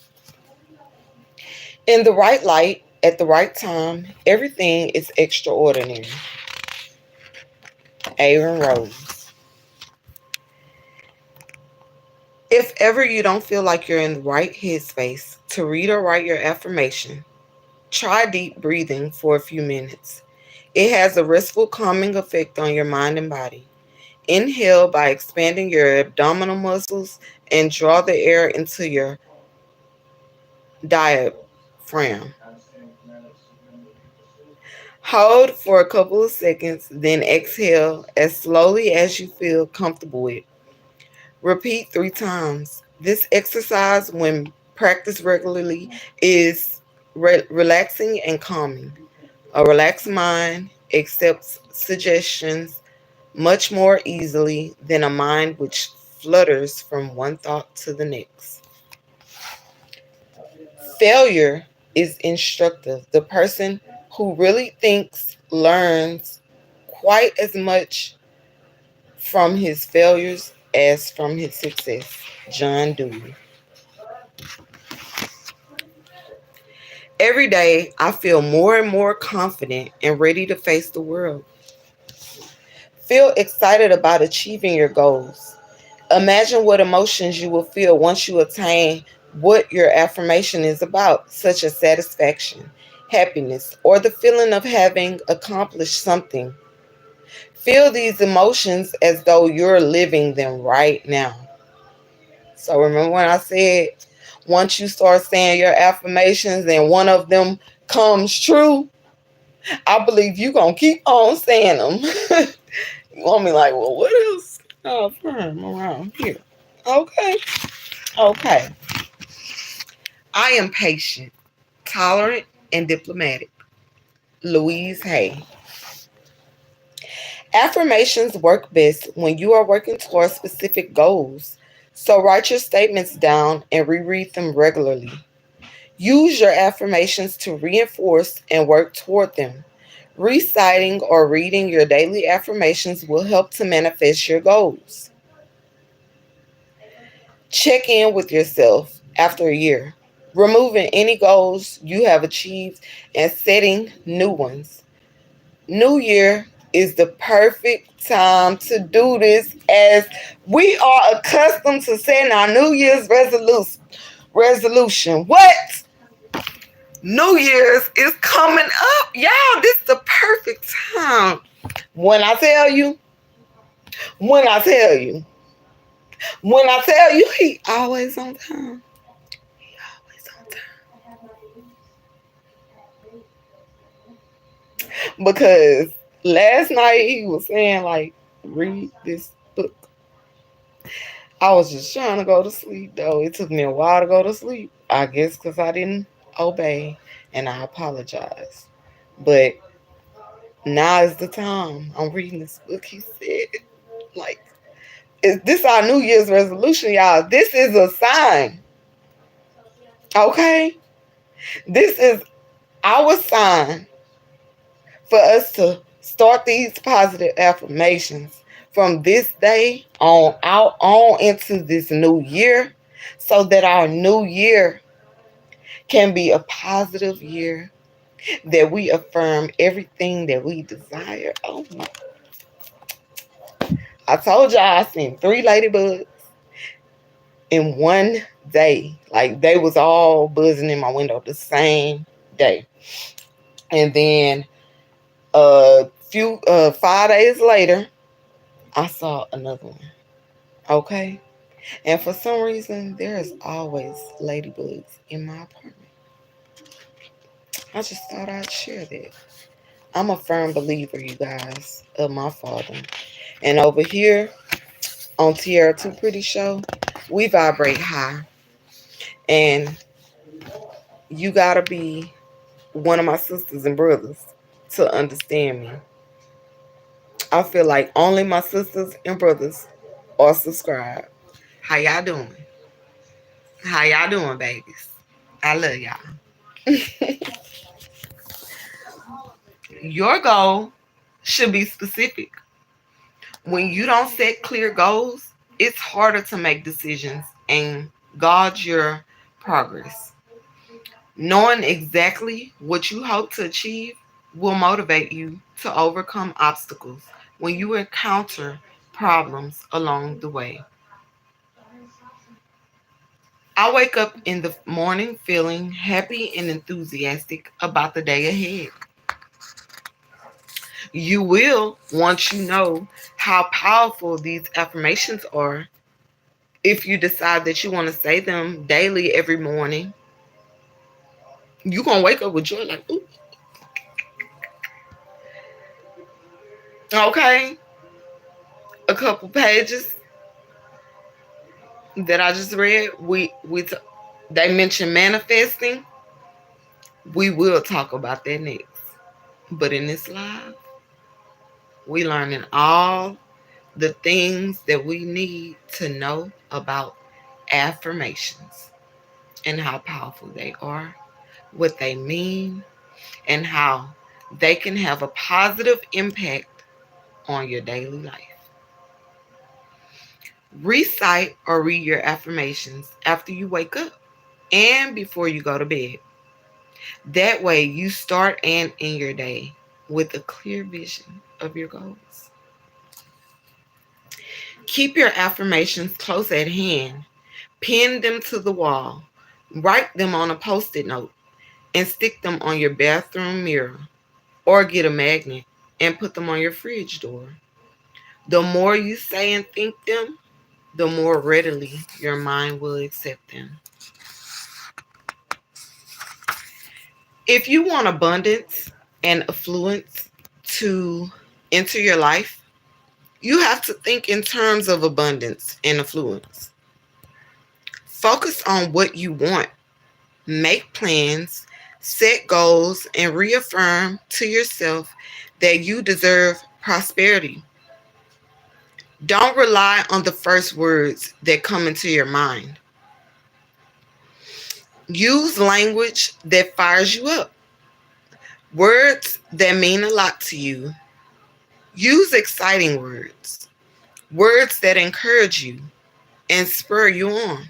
In the right light, at the right time, everything is extraordinary. Aaron Rose. If ever you don't feel like you're in the right headspace to read or write your affirmation, try deep breathing for a few minutes. It has a restful, calming effect on your mind and body. Inhale by expanding your abdominal muscles and draw the air into your diaphragm. Hold for a couple of seconds, then exhale as slowly as you feel comfortable with. Repeat 3 times. This exercise, when practiced regularly, is relaxing and calming. A relaxed mind accepts suggestions much more easily than a mind which flutters from one thought to the next. Failure is instructive. The person who really thinks learns quite as much from his failures as from his success. John Dewey. Every day, I feel more and more confident and ready to face the world. Feel excited about achieving your goals. Imagine what emotions you will feel once you attain what your affirmation is about, such as satisfaction, happiness, or the feeling of having accomplished something. Feel these emotions as though you're living them right now. So remember when I said, once you start saying your affirmations and one of them comes true, I believe you're going to keep on saying them. You want me like, well, what else? Oh, firm around here. Okay. Okay. I am patient, tolerant, and diplomatic. Louise Hay. Affirmations work best when you are working towards specific goals. So write your statements down and reread them regularly. Use your affirmations to reinforce and work toward them. Reciting or reading your daily affirmations will help to manifest your goals. Check in with yourself after a year, removing any goals you have achieved and setting new ones. New Year is the perfect time to do this, as we are accustomed to setting our New Year's resolution. What? New Year's is coming up. Y'all, this is the perfect time. When I tell you, when I tell you, when I tell you, he always on time. He always on time. Because last night he was saying, like, read this book. I was just trying to go to sleep, though. It took me a while to go to sleep. I guess because I didn't obey, and I apologize. But now is the time. I'm reading this book. He said, like, is this our New Year's resolution, y'all? This is a sign. Okay? This is our sign for us to start these positive affirmations from this day on out on into this new year, so that our new year can be a positive year, that we affirm everything that we desire. Oh my, I told y'all I seen 3 ladybugs in one day. Like, they was all buzzing in my window the same day. And then a few 5 days later, I saw another one. Okay. And for some reason, there's always ladybugs in my apartment. I just thought I'd share that. I'm a firm believer, you guys, of my father. And over here on Tiara Too Pretty Show, we vibrate high. And you gotta be one of my sisters and brothers to understand me. I feel like only my sisters and brothers are subscribed. How y'all doing? How y'all doing, babies? I love y'all. Your goal should be specific. When you don't set clear goals, it's harder to make decisions and gauge your progress. Knowing exactly what you hope to achieve will motivate you to overcome obstacles when you encounter problems along the way. I wake up in the morning feeling happy and enthusiastic about the day ahead. You will, once you know how powerful these affirmations are, if you decide that you want to say them daily every morning, you're going to wake up with joy like, ooh, okay. A couple pages that I just read, they mentioned manifesting. We will talk about that next. But in this live, we learning all the things that we need to know about affirmations and how powerful they are, what they mean, and how they can have a positive impact on your daily life. Recite or read your affirmations after you wake up and before you go to bed. That way, you start and end your day with a clear vision of your goals. Keep your affirmations close at hand. Pin them to the wall. Write them on a post-it note and stick them on your bathroom mirror, or get a magnet and put them on your fridge door. The more you say and think them, the more readily your mind will accept them. If you want abundance and affluence to enter your life, you have to think in terms of abundance and affluence. Focus on what you want. Make plans, set goals, and reaffirm to yourself that you deserve prosperity. Don't rely on the first words that come into your mind. Use language that fires you up, words that mean a lot to you. Use exciting words, words that encourage you and spur you on.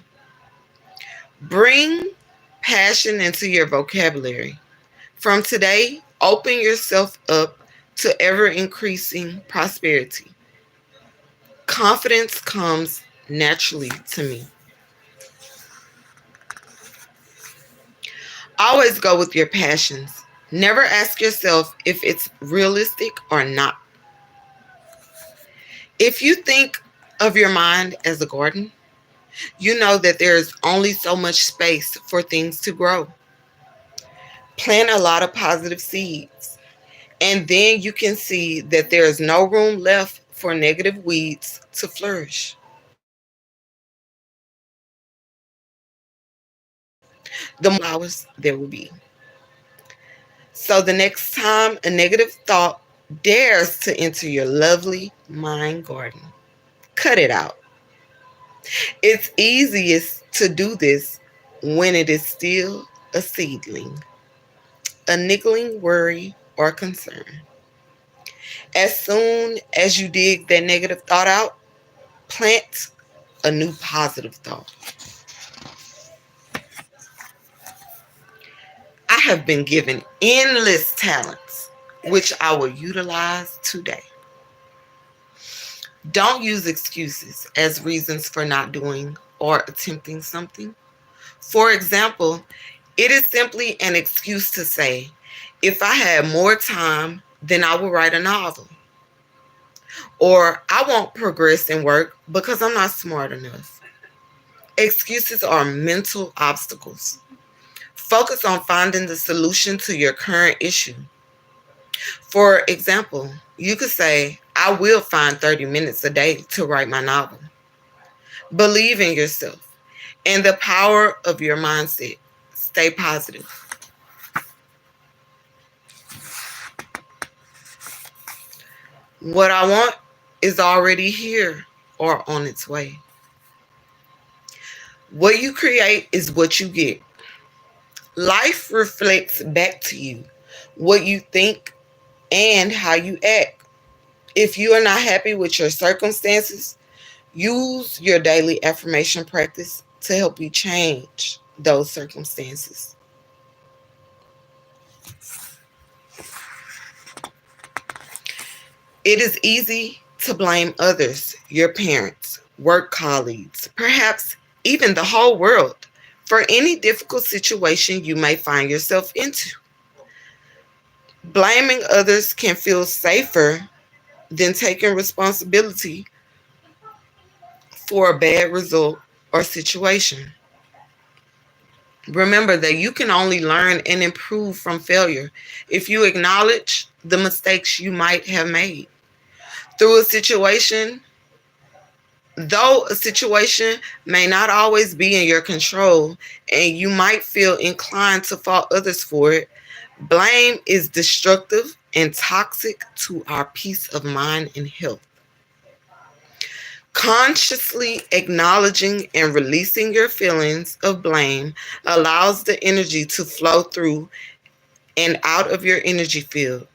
Bring passion into your vocabulary. From today, open yourself up to ever increasing prosperity. Confidence comes naturally to me. Always go with your passions. Never ask yourself if it's realistic or not. If you think of your mind as a garden, you know that there is only so much space for things to grow. Plant a lot of positive seeds, and then you can see that there is no room left for negative weeds to flourish. The more flowers there will be. So the next time a negative thought dares to enter your lovely mind garden, cut it out. It's easiest to do this when it is still a seedling, a niggling worry or concern. As soon as you dig that negative thought out, plant a new positive thought. I have been given endless talents, which I will utilize today. Don't use excuses as reasons for not doing or attempting something. For example, it is simply an excuse to say, if I had more time, then I would write a novel. Or I won't progress in work because I'm not smart enough. Excuses are mental obstacles. Focus on finding the solution to your current issue. For example, you could say, I will find 30 minutes a day to write my novel. Believe in yourself and the power of your mindset. Stay positive. What I want is already here or on its way. What you create is what you get. Life reflects back to you what you think and how you act. If you are not happy with your circumstances, use your daily affirmation practice to help you change those circumstances. It is easy to blame others, your parents, work colleagues, perhaps even the whole world, for any difficult situation you may find yourself into. Blaming others can feel safer than taking responsibility for a bad result or situation. Remember that you can only learn and improve from failure if you acknowledge the mistakes you might have made. Through a situation, though a situation may not always be in your control and you might feel inclined to fault others for it, blame is destructive and toxic to our peace of mind and health. Consciously acknowledging and releasing your feelings of blame allows the energy to flow through and out of your energy field,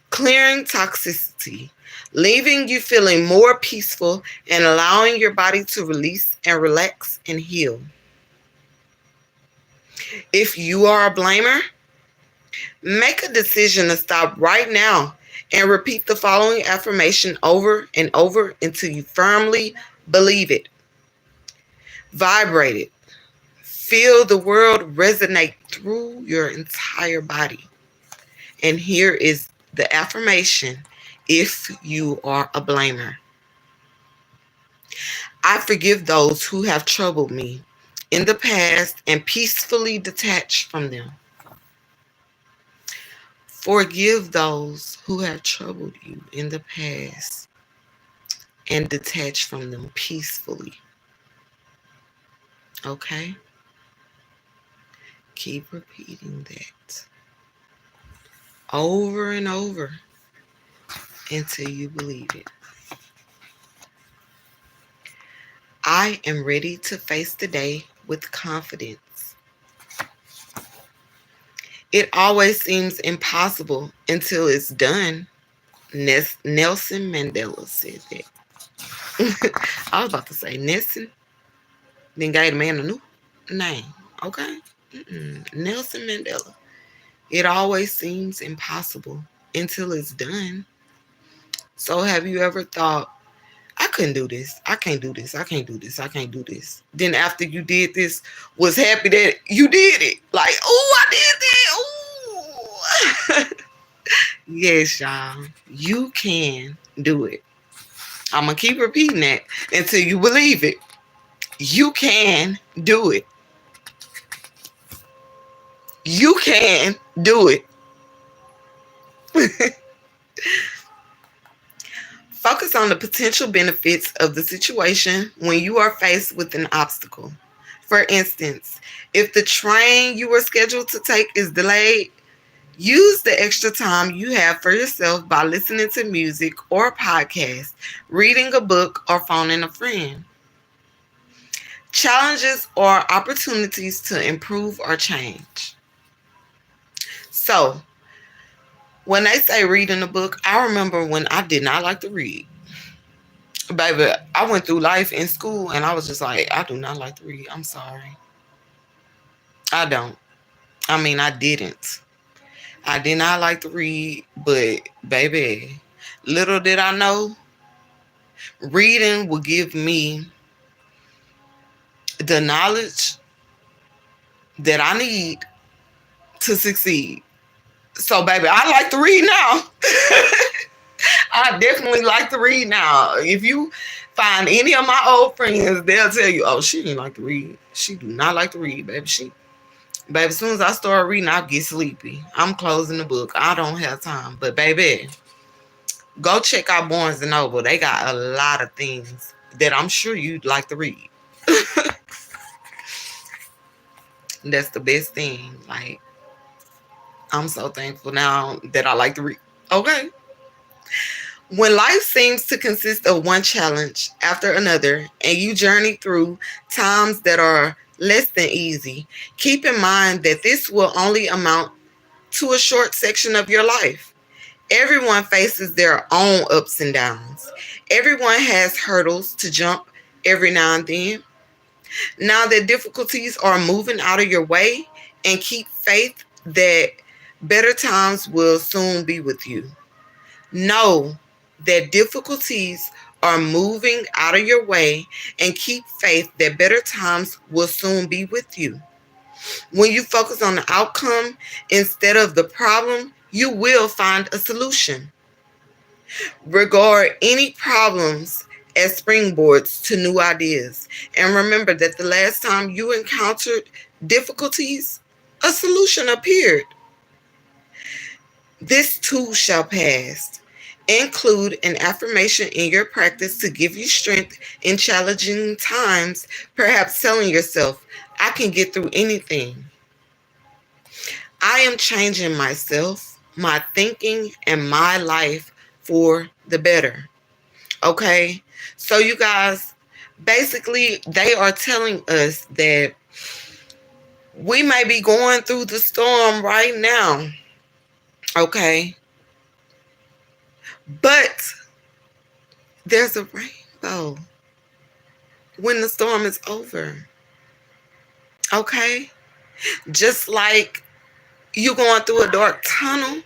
clearing toxicity, leaving you feeling more peaceful and allowing your body to release and relax and heal. If you are a blamer, make a decision to stop right now and repeat the following affirmation over and over until you firmly believe it. Vibrate it. Feel the world resonate through your entire body. And here is the affirmation if you are a blamer. I forgive those who have troubled me in the past and peacefully detach from them. Forgive those who have troubled you in the past and detach from them peacefully. Okay? Keep repeating that over and over until you believe it. I am ready to face the day with confidence. It always seems impossible until it's done. Nelson Mandela said that. I was about to say Nelson, then gave the man a new name. Okay? Nelson Mandela. It always seems impossible until it's done. So have you ever thought, I couldn't do this. I can't do this. I can't do this. I can't do this. Then after you did this, was happy that you did it. Like, oh, I did that. Ooh. Yes, y'all. You can do it. I'm going to keep repeating that until you believe it. You can do it. You can do it. Focus on the potential benefits of the situation when you are faced with an obstacle. For instance, if the train you were scheduled to take is delayed, use the extra time you have for yourself by listening to music or a podcast, reading a book, or phoning a friend. Challenges are opportunities to improve or change. So, when they say reading a book, I remember when I did not like to read. Baby, I went through life in school and I was just like, I do not like to read. I'm sorry. I don't. I mean, I didn't. I did not like to read, but baby, little did I know, reading will give me the knowledge that I need to succeed. So, baby, I like to read now. I definitely like to read now. If you find any of my old friends, they'll tell you, "Oh, she didn't like to read. She do not like to read, baby. Baby, as soon as I start reading, I get sleepy. I'm closing the book. I don't have time. But baby, go check out Barnes and Noble. They got a lot of things that I'm sure you'd like to read. That's the best thing. Like, I'm so thankful now that I like to read. Okay. When life seems to consist of one challenge after another, and you journey through times that are less than easy, keep in mind that this will only amount to a short section of your life. Everyone faces their own ups and downs. Everyone has hurdles to jump every now and then. Now that difficulties are moving out of your way, and keep faith that better times will soon be with you. Know that difficulties are moving out of your way, and keep faith that better times will soon be with you. When you focus on the outcome instead of the problem, you will find a solution. Regard any problems as springboards to new ideas. And remember that the last time you encountered difficulties, a solution appeared. This too shall pass. Include an affirmation in your practice to give you strength in challenging times, perhaps telling yourself, I can get through anything. I am changing myself, my thinking, and my life for the better. Okay? So, you guys, basically, they are telling us that we may be going through the storm right now. Okay? But there's a rainbow when the storm is over. Okay? Just like you going through a dark tunnel,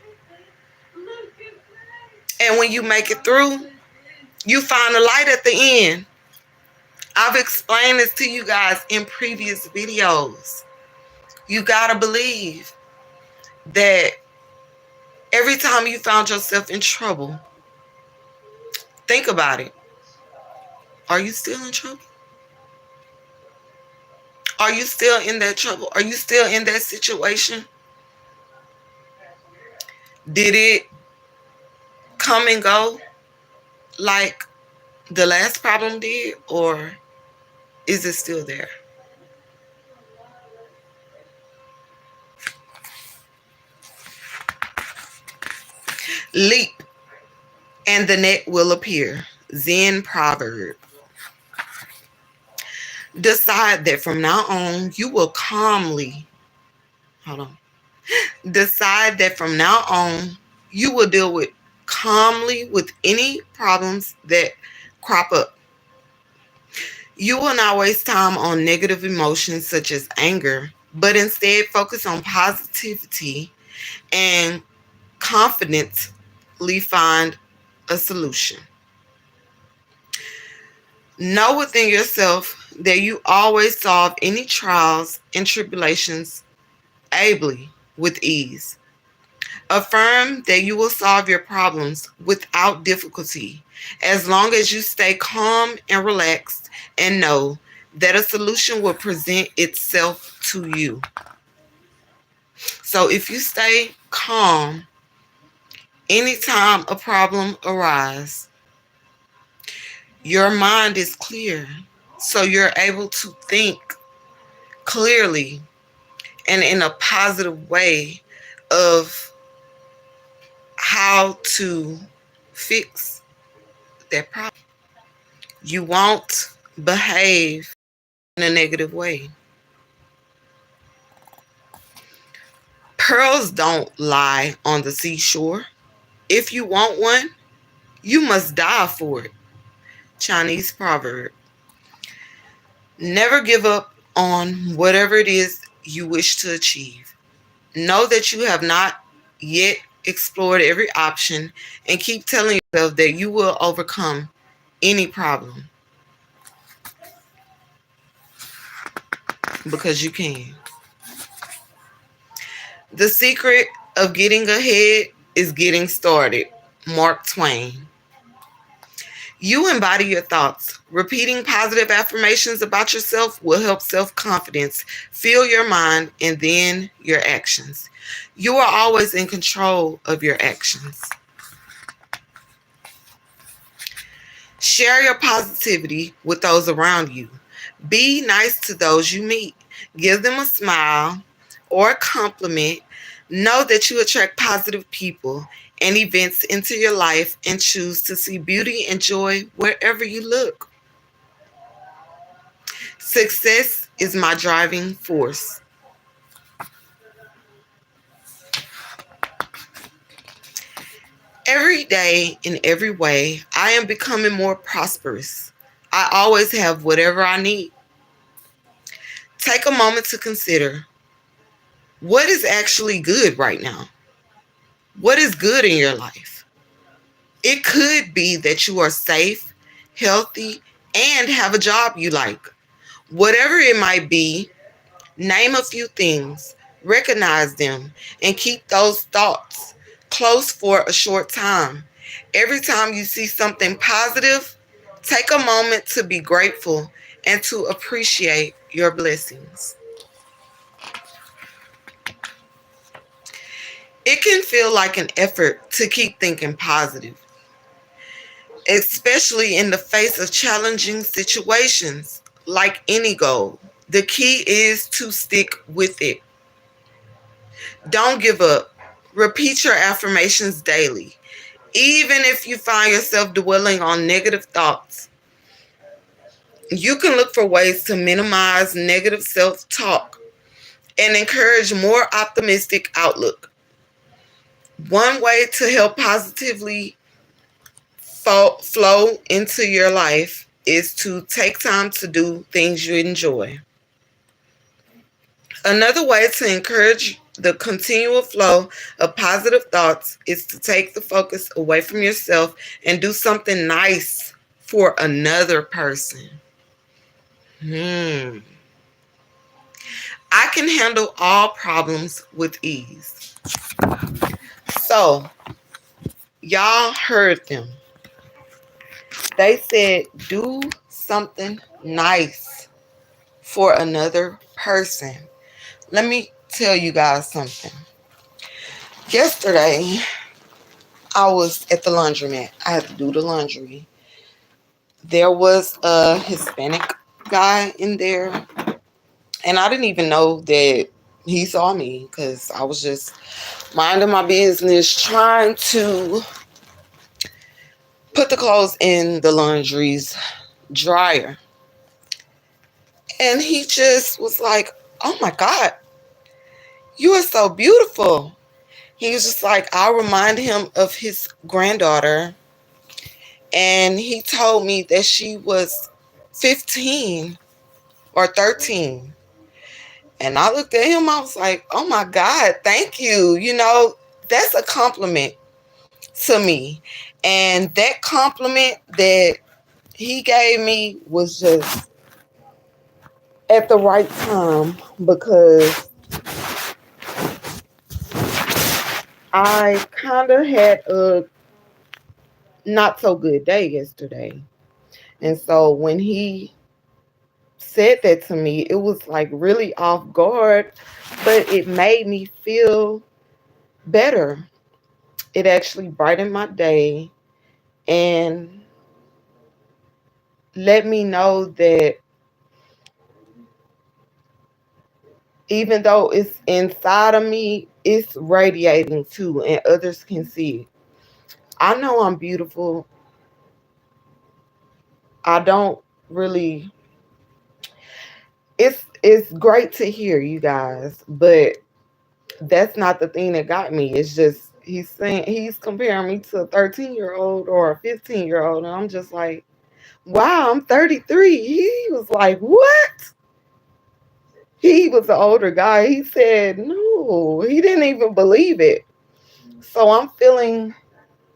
and when you make it through, you find a light at the end. I've explained this to you guys in previous videos. You gotta believe that every time you found yourself in trouble, think about it. Are you still in trouble? Are you still in that trouble? Are you still in that situation? Did it come and go like the last problem did, or is it still there? Leap and the net will appear. Zen proverb. Decide that from now on you will calmly, hold on. Decide that from now on you will deal with calmly with any problems that crop up. You will not waste time on negative emotions such as anger, but instead focus on positivity and confidently find a solution. Know within yourself that you always solve any trials and tribulations ably with ease. Affirm that you will solve your problems without difficulty as long as you stay calm and relaxed, and know that a solution will present itself to you. So if you stay calm anytime a problem arises, your mind is clear. So you're able to think clearly and in a positive way of how to fix that problem. You won't behave in a negative way. Pearls don't lie on the seashore. If you want one, you must die for it. Chinese proverb. Never give up on whatever it is you wish to achieve. Know that you have not yet explored every option and keep telling yourself that you will overcome any problem because you can. The secret of getting ahead is getting started. Mark Twain. You embody your thoughts. Repeating positive affirmations about yourself will help self-confidence fill your mind and then your actions. You are always in control of your actions. Share your positivity with those around you. Be nice to those you meet. Give them a smile or a compliment. Know that you attract positive people and events into your life and choose to see beauty and joy wherever you look. Success is my driving force. Every day, in every way, I am becoming more prosperous. I always have whatever I need. Take a moment to consider what is actually good right now. What is good in your life? It could be that you are safe, healthy, and have a job you like. Whatever it might be, name a few things, recognize them, and keep those thoughts close for a short time. Every time you see something positive, take a moment to be grateful and to appreciate your blessings. It can feel like an effort to keep thinking positive, especially in the face of challenging situations. Like any goal, the key is to stick with it. Don't give up. Repeat your affirmations daily. Even if you find yourself dwelling on negative thoughts, you can look for ways to minimize negative self talk and encourage more optimistic outlook. One way to help positively flow into your life is to take time to do things you enjoy. Another way to encourage the continual flow of positive thoughts is to take the focus away from yourself and do something nice for another person. I can handle all problems with ease. So, y'all heard them. They said, do something nice for another person. Let me tell you guys something. Yesterday, I was at the laundromat. I had to do the laundry. There was a Hispanic guy in there, and I didn't even know that he saw me because I was just minding my business, trying to put the clothes in the laundry's dryer. And he just was like, "Oh my God, you are so beautiful." He was just like, I remind him of his granddaughter. And he told me that she was 15 or 13. And I looked at him, I was like, oh my God, thank you. You know, that's a compliment to me. And that compliment that he gave me was just at the right time because I kind of had a not so good day yesterday. And so when he said that to me, it was like really off guard, but it made me feel better. It actually brightened my day and let me know that even though it's inside of me, it's radiating too, and others can see it. I know I'm beautiful. I don't really it's great to hear, you guys, but that's not the thing that got me. It's just he's comparing me to a 13-year-old or a 15-year-old, and I'm just like, wow, I'm 33. He was like, what? He was an older guy. He said no. He didn't even believe it. So I'm feeling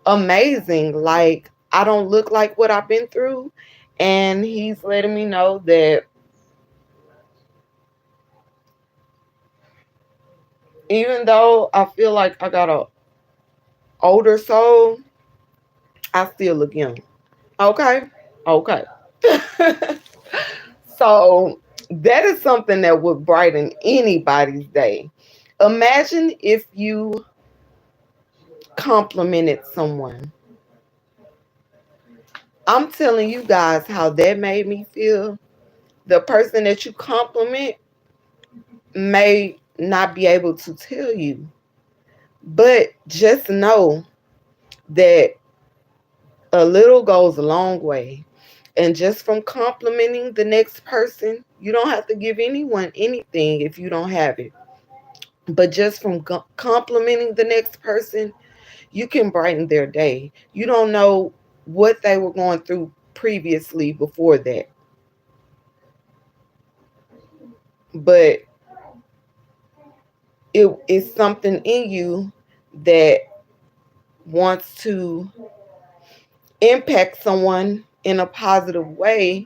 amazing. Like I don't look like what I've been through, and he's letting me know that even though I feel like I got a older soul, I still look young. Okay. Okay. So that is something that would brighten anybody's day. Imagine if you complimented someone. I'm telling you guys how that made me feel. The person that you compliment may not be able to tell you, but just know that a little goes a long way. And just from complimenting the next person, you don't have to give anyone anything if you don't have it. But just from complimenting the next person, you can brighten their day. You don't know what they were going through previously before that. But it is something in you that wants to impact someone in a positive way,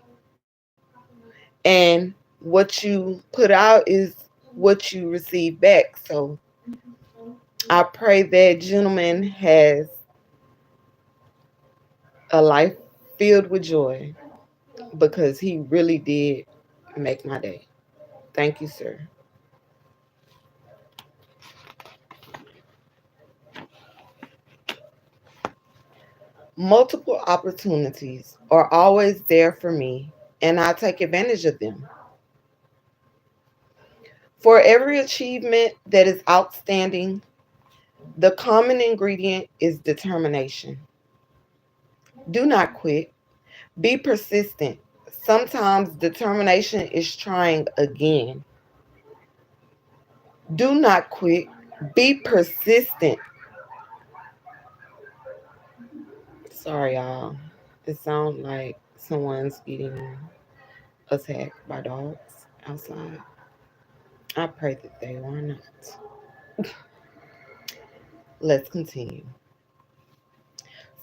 and what you put out is what you receive back. So I pray that gentleman has a life filled with joy, because he really did make my day. Thank you, sir. Multiple opportunities are always there for me, and I take advantage of them. For every achievement that is outstanding, the common ingredient is determination. Do not quit. Be persistent. Sometimes determination is trying again. Do not quit. Be persistent. Sorry, y'all. It sounds like someone's getting attacked by dogs outside. I pray that they are not. Let's continue.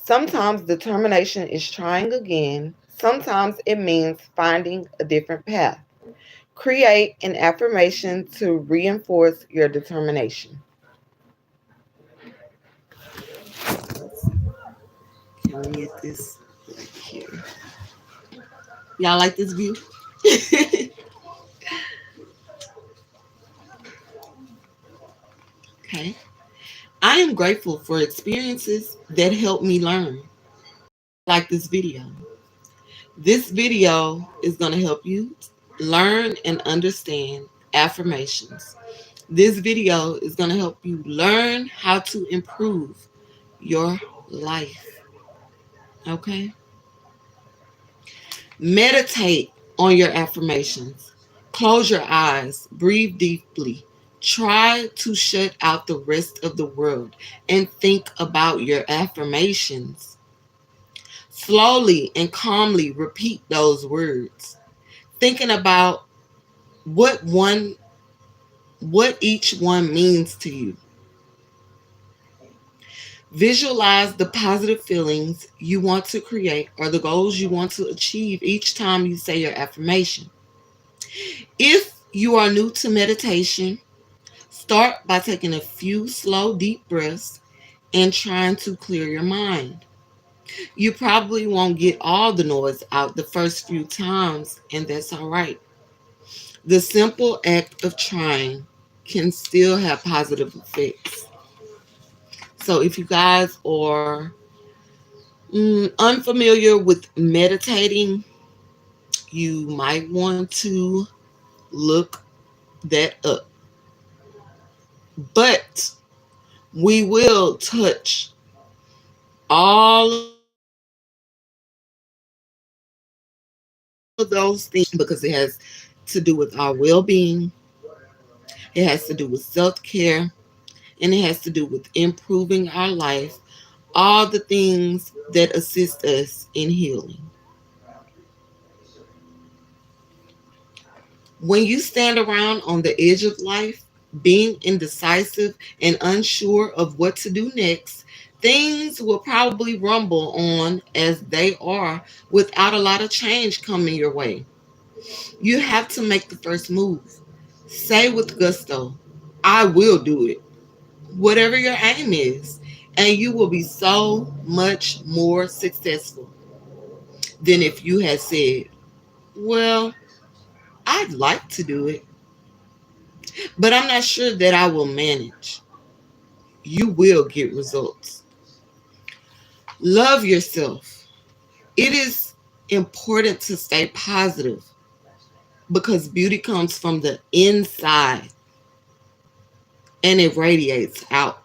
Sometimes determination is trying again. Sometimes it means finding a different path. Create an affirmation to reinforce your determination. Can we get this like here? Y'all like this view? Okay. I am grateful for experiences that help me learn. Like this video. This video is going to help you learn and understand affirmations. This video is going to help you learn how to improve your life. Okay? Meditate on your affirmations. Close your eyes, breathe deeply. Try to shut out the rest of the world and think about your affirmations. Slowly and calmly repeat those words, thinking about what one what each one means to you. Visualize the positive feelings you want to create or the goals you want to achieve each time you say your affirmation. If you are new to meditation, start by taking a few slow, deep breaths and trying to clear your mind. You probably won't get all the noise out the first few times, and that's all right. The simple act of trying can still have positive effects. So, if you guys are unfamiliar with meditating, you might want to look that up. But we will touch all of those things because it has different to do with our well-being. It has to do with self-care, and it has to do with improving our life, all the things that assist us in healing. When you stand around on the edge of life, being indecisive and unsure of what to do next, things will probably rumble on as they are without a lot of change coming your way. You have to make the first move. Say with gusto, I will do it, whatever your aim is, and you will be so much more successful than if you had said, well, I'd like to do it, but I'm not sure that I will manage. You will get results. Love yourself. It is important to stay positive because beauty comes from the inside and it radiates out.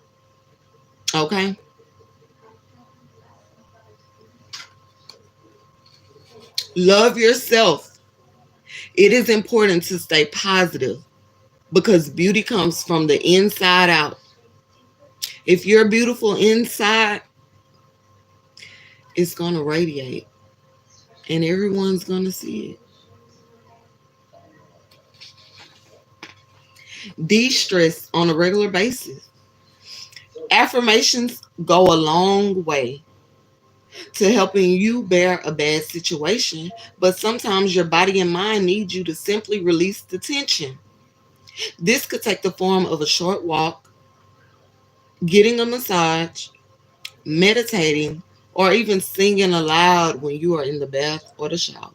Okay? Love yourself. It is important to stay positive because beauty comes from the inside out. If you're beautiful inside, it's going to radiate and everyone's going to see it. De-stress on a regular basis. Affirmations go a long way to helping you bear a bad situation, but sometimes your body and mind need you to simply release the tension. This could take the form of a short walk, getting a massage, meditating, or even singing aloud when you are in the bath or the shower.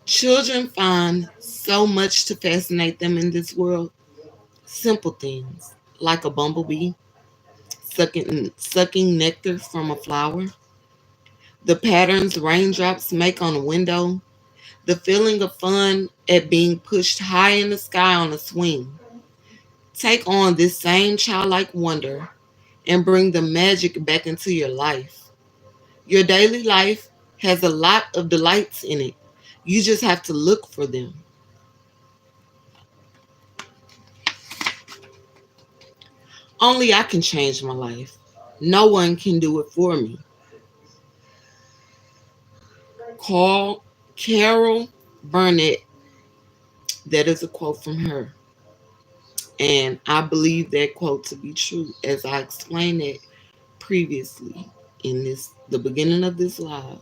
Children find so much to fascinate them in this world. Simple things like a bumblebee sucking nectar from a flower, the patterns raindrops make on a window, the feeling of fun at being pushed high in the sky on a swing. Take on this same childlike wonder and bring the magic back into your life. Your daily life has a lot of delights in it. You just have to look for them. Only I can change my life. No one can do it for me. Carol Burnett, that is a quote from her. And I believe that quote to be true, as I explained it previously in the beginning of this live.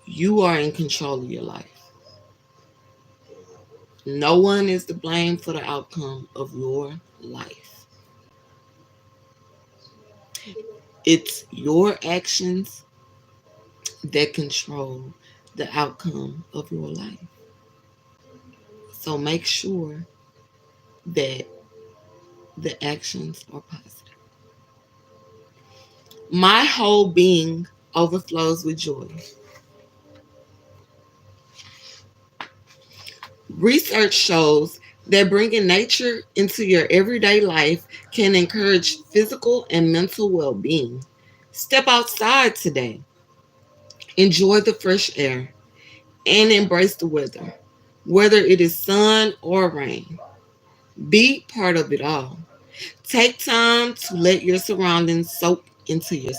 You are in control of your life. No one is to blame for the outcome of your life. It's your actions that control the outcome of your life. So make sure that the actions are positive. My whole being overflows with joy. Research shows that bringing nature into your everyday life can encourage physical and mental well-being. Step outside today. Enjoy the fresh air and embrace the weather, whether it is sun or rain. Be part of it all. Take time to let your surroundings soak into your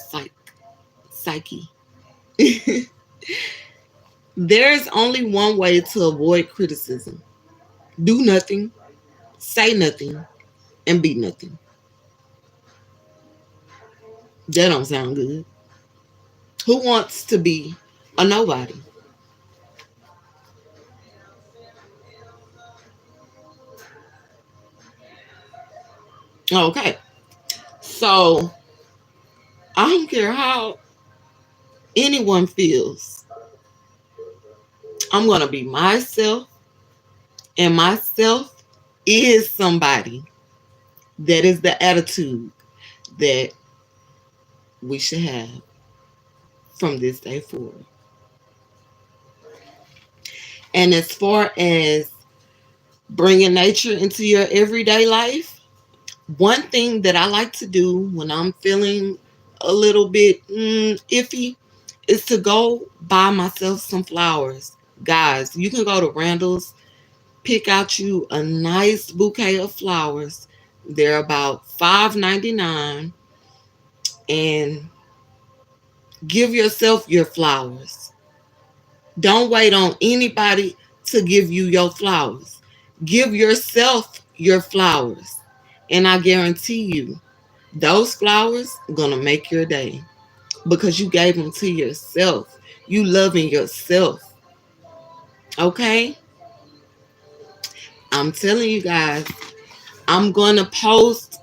psyche. There is only one way to avoid criticism. Do nothing, say nothing, and be nothing. That don't sound good. Who wants to be a nobody? Okay. So I don't care how anyone feels. I'm going to be myself, and myself is somebody. That is the attitude that we should have from this day forward. And as far as bringing nature into your everyday life, one thing that I like to do when I'm feeling a little bit iffy is to go buy myself some flowers. Guys, you can go to Randall's, pick out you a nice bouquet of flowers. They're about $5.99, and give yourself your flowers. Don't wait on anybody to give you your flowers. Give yourself your flowers. And I guarantee you, those flowers are going to make your day because you gave them to yourself. You loving yourself. Okay? I'm telling you guys, I'm going to post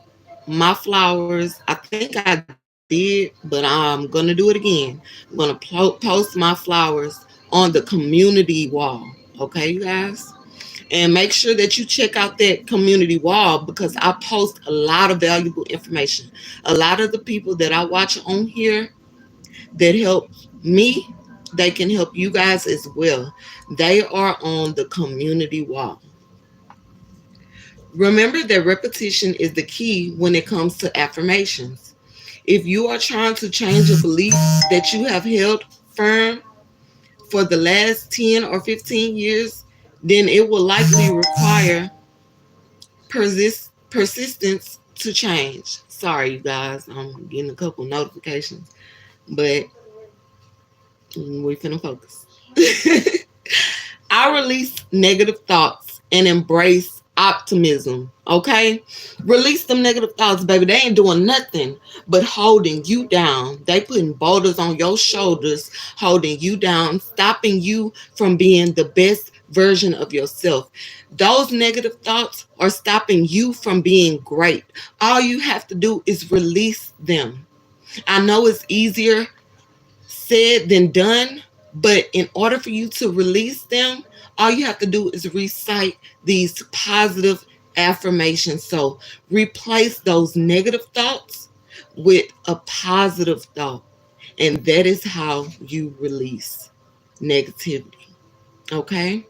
my flowers. I think I did, but I'm going to do it again. I'm going to post my flowers on the community wall. Okay, you guys? And make sure that you check out that community wall because I post a lot of valuable information. A lot of the people that I watch on here that help me, they can help you guys as well. They are on the community wall. Remember that repetition is the key when it comes to affirmations. If you are trying to change a belief that you have held firm for the last 10 or 15 years, then it will likely require persistence to change. Sorry, you guys, I'm getting a couple notifications, but we finna focus. I release negative thoughts and embrace optimism. Okay? Release them negative thoughts, baby. They ain't doing nothing but holding you down. They putting boulders on your shoulders, holding you down, stopping you from being the best version of yourself. Those negative thoughts are stopping you from being great. All you have to do is release them. I know it's easier said than done, but in order for you to release them, all you have to do is recite these positive affirmations. So replace those negative thoughts with a positive thought. And that is how you release negativity. Okay?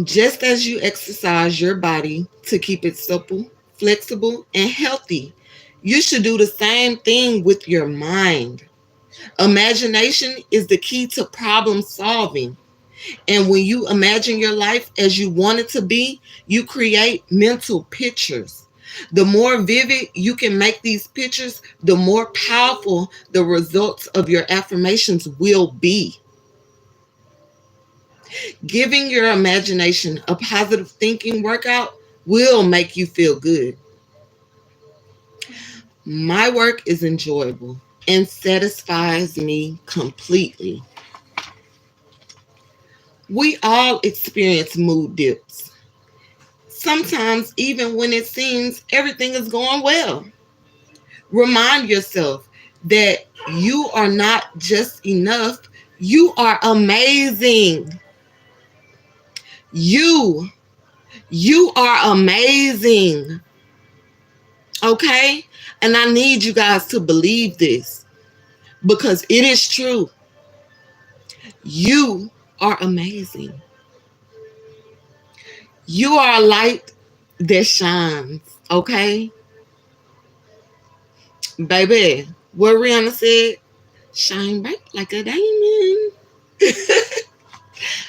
Just as you exercise your body to keep it supple, flexible, and healthy, you should do the same thing with your mind. Imagination is the key to problem solving. And when you imagine your life as you want it to be, you create mental pictures. The more vivid you can make these pictures, the more powerful the results of your affirmations will be. Giving your imagination a positive thinking workout will make you feel good. My work is enjoyable and satisfies me completely. We all experience mood dips. Sometimes, even when it seems everything is going well, remind yourself that you are not just enough, you are amazing. You, you are amazing. Okay? And I need you guys to believe this because it is true. You are amazing. You are a light that shines. Okay? Baby, what Rihanna said, shine bright like a diamond.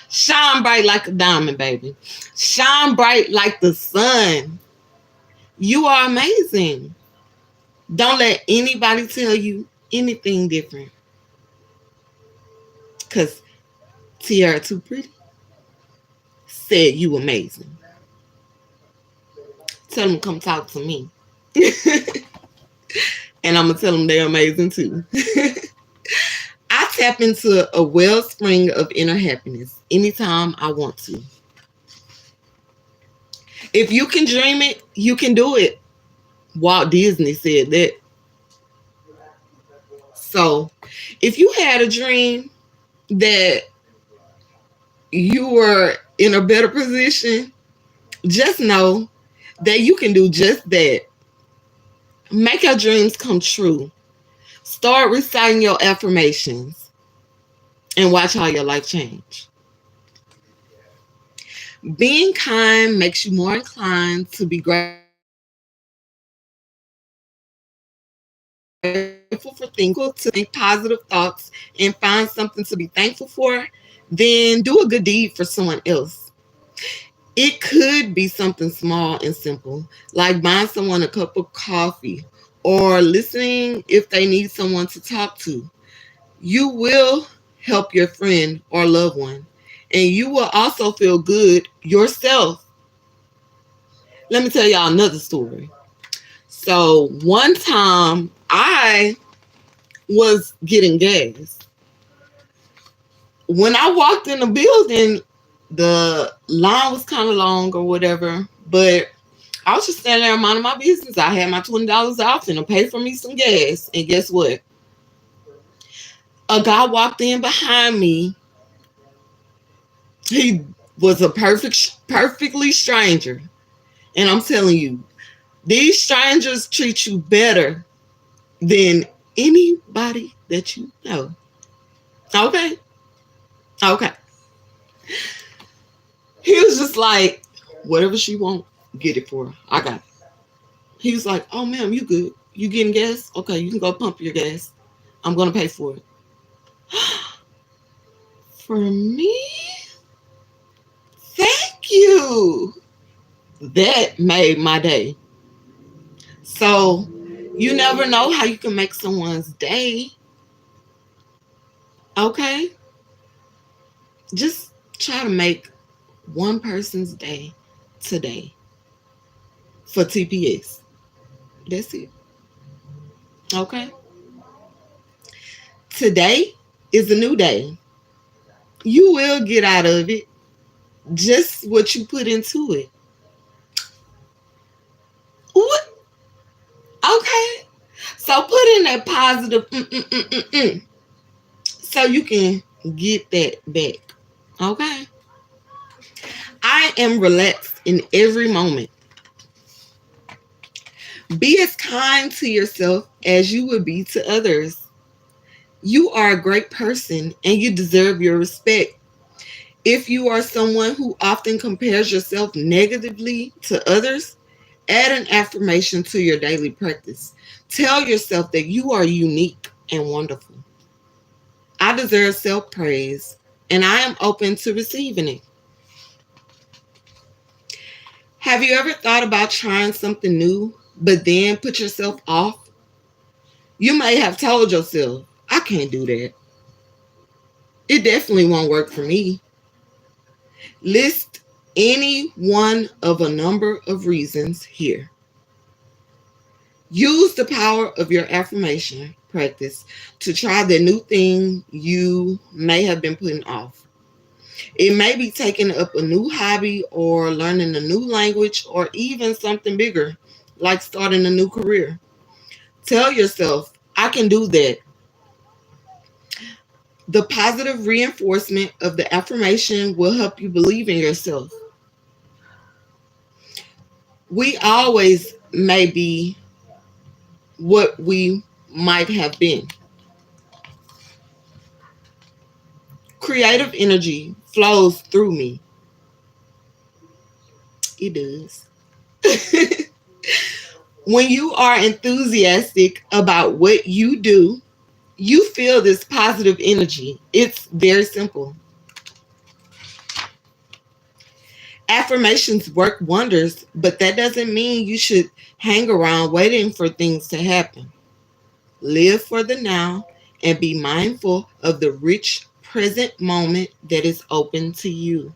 Shine bright like a diamond, baby. Shine bright like the sun. You are amazing. Don't let anybody tell you anything different. Because Tiara Too Pretty said you amazing. Tell them come talk to me. And I'm going to tell them they're amazing too. I tap into a wellspring of inner happiness anytime I want to. If you can dream it, you can do it. Walt Disney said that. So, if you had a dream that you were in a better position, just know that you can do just that. Make your dreams come true. Start reciting your affirmations and watch how your life change. Being kind makes you more inclined to be grateful for the things you have. grateful for things, to think positive thoughts and find something to be thankful for, then do a good deed for someone else. It could be something small and simple, like buying someone a cup of coffee or listening if they need someone to talk to. You will help your friend or loved one, and you will also feel good yourself. Let me tell y'all another story. So one time I was getting gas. When I walked in the building, the line was kind of long or whatever, but I was just standing there minding my business. I had my $20 off and to pay for me some gas. And guess what? A guy walked in behind me. He was a perfectly stranger. And I'm telling you, these strangers treat you better than anybody that you know. Okay? Okay. He was just like, whatever she want, get it for her. I got it. He was like, oh, ma'am, you good. You getting gas? Okay, you can go pump your gas. I'm going to pay for it. For me? Thank you. That made my day. So you never know how you can make someone's day. Okay? Just try to make one person's day today for TPS. That's it. Okay? Today is a new day. You will get out of it just what you put into it. What? Okay. So put in that positive so you can get that back. Okay? I am relaxed in every moment. Be as kind to yourself as you would be to others. You are a great person and you deserve your respect. If you are someone who often compares yourself negatively to others, add an affirmation to your daily practice. Tell yourself that you are unique and wonderful. I deserve self-praise and I am open to receiving it. Have you ever thought about trying something new, but then put yourself off? You may have told yourself, I can't do that. It definitely won't work for me. List any one of a number of reasons here. Use the power of your affirmation practice to try the new thing you may have been putting off. It may be taking up a new hobby or learning a new language or even something bigger, like starting a new career. Tell yourself, I can do that. The positive reinforcement of the affirmation will help you believe in yourself. We always may be what we might have been. Creative energy flows through me. It does. When you are enthusiastic about what you do, you feel this positive energy. It's very simple. Affirmations work wonders, but that doesn't mean you should hang around waiting for things to happen. Live for the now and be mindful of the rich present moment that is open to you.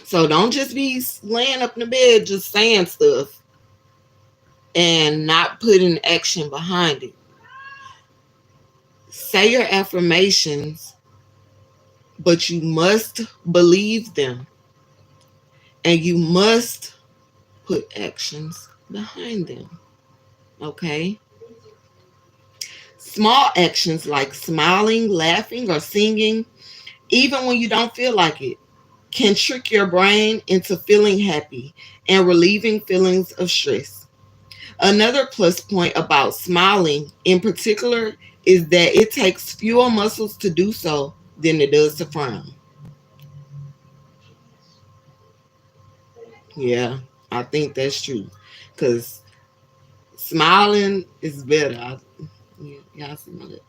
So don't just be laying up in the bed just saying stuff and not putting action behind it. Say your affirmations, but you must believe them and you must put actions behind them. Okay? Small actions like smiling, laughing, or singing, even when you don't feel like it, can trick your brain into feeling happy and relieving feelings of stress. Another plus point about smiling in particular is that it takes fewer muscles to do so than it does to frown. Yeah, I think that's true. Because Smiling is better. Y'all see my lip.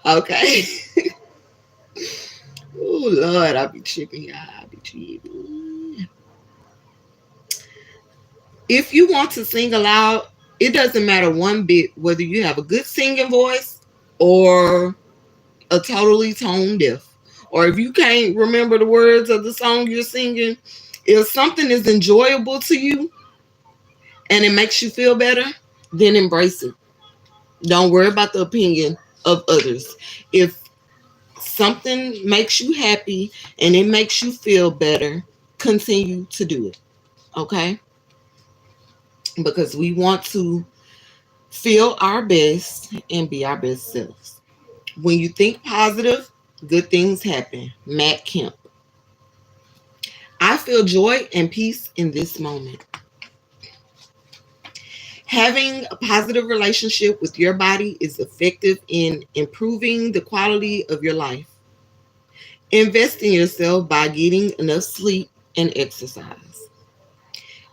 Okay. Oh, Lord, I be tripping, y'all. I be tripping. If you want to sing aloud, it doesn't matter one bit whether you have a good singing voice or a totally tone deaf. Or if you can't remember the words of the song you're singing, if something is enjoyable to you and it makes you feel better, then embrace it. Don't worry about the opinion of others. If something makes you happy and it makes you feel better, continue to do it. Okay? Because we want to feel our best and be our best selves. When you think positive, good things happen. Matt Kemp. I feel joy and peace in this moment. Having a positive relationship with your body is effective in improving the quality of your life. Invest in yourself by getting enough sleep and exercise.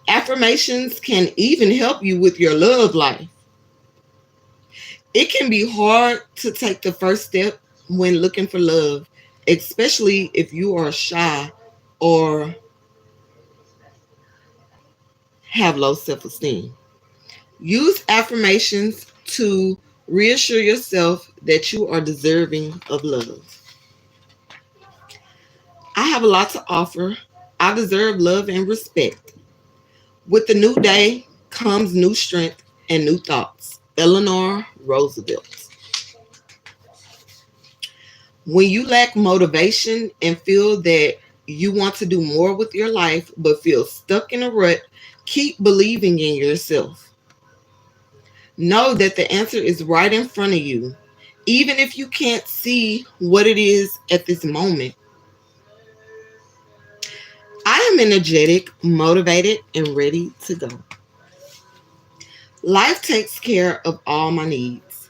Affirmations can even help you with your love life. It can be hard to take the first step when looking for love, especially if you are shy or have low self-esteem. Use affirmations to reassure yourself that you are deserving of love. I have a lot to offer. I deserve love and respect. With the new day comes new strength and new thoughts. Eleanor Roosevelt. When you lack motivation and feel that you want to do more with your life but feel stuck in a rut, keep believing in yourself. Know that the answer is right in front of you, even if you can't see what it is at this moment. I am energetic, motivated, and ready to go. Life takes care of all my needs.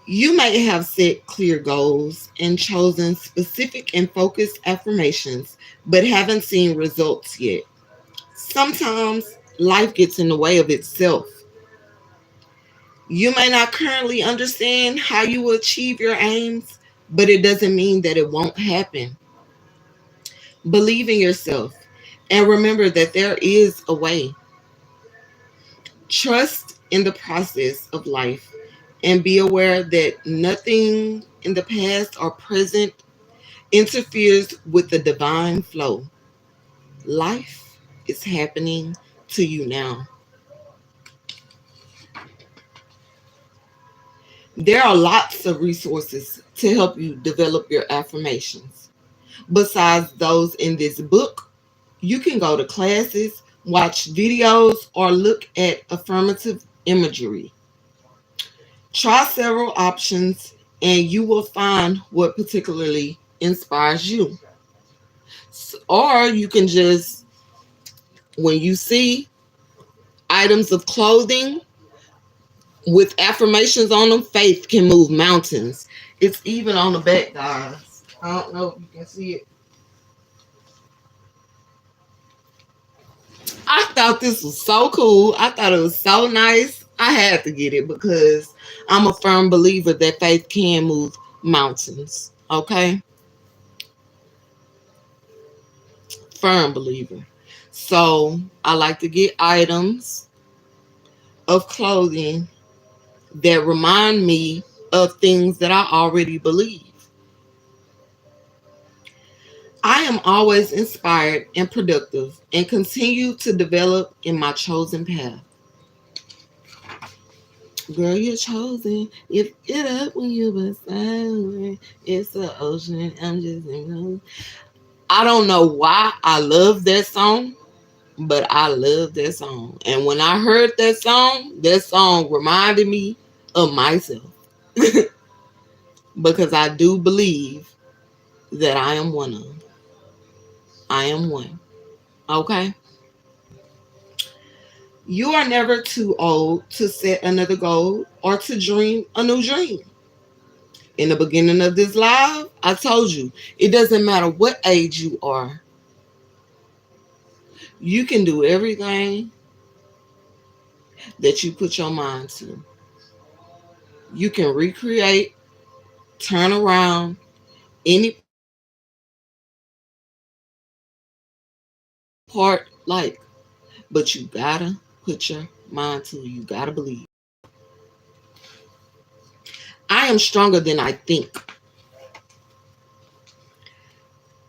You may have set clear goals and chosen specific and focused affirmations, but haven't seen results yet. Sometimes life gets in the way of itself. You may not currently understand how you will achieve your aims, but it doesn't mean that it won't happen. Believe in yourself and remember that there is a way. Trust in the process of life and be aware that nothing in the past or present interferes with the divine flow. Life is happening to you now. There are lots of resources to help you develop your affirmations. Besides those in this book, you can go to classes, watch videos, or look at affirmative imagery. Try several options and you will find what particularly inspires you. Or you can just, when you see items of clothing with affirmations on them, faith can move mountains. It's even on the back, guys. I don't know if you can see it. I thought this was so cool. I thought it was so nice. I had to get it because I'm a firm believer that faith can move mountains. Okay? Firm believer. So I like to get items of clothing that remind me of things that I already believe. I am always inspired and productive and continue to develop in my chosen path. Girl, you're chosen. If it up when you beside, it's the ocean. I'm just in. I don't know why I love that song, but I love that song. And when I heard that song reminded me of myself. Because I do believe that I am one of them. I am one. Okay? You are never too old to set another goal or to dream a new dream. In the beginning of this live, I told you, it doesn't matter what age you are. You can do everything that you put your mind to. You can recreate, turn around any part like, but you gotta put your mind to it. You gotta believe. I am stronger than I think.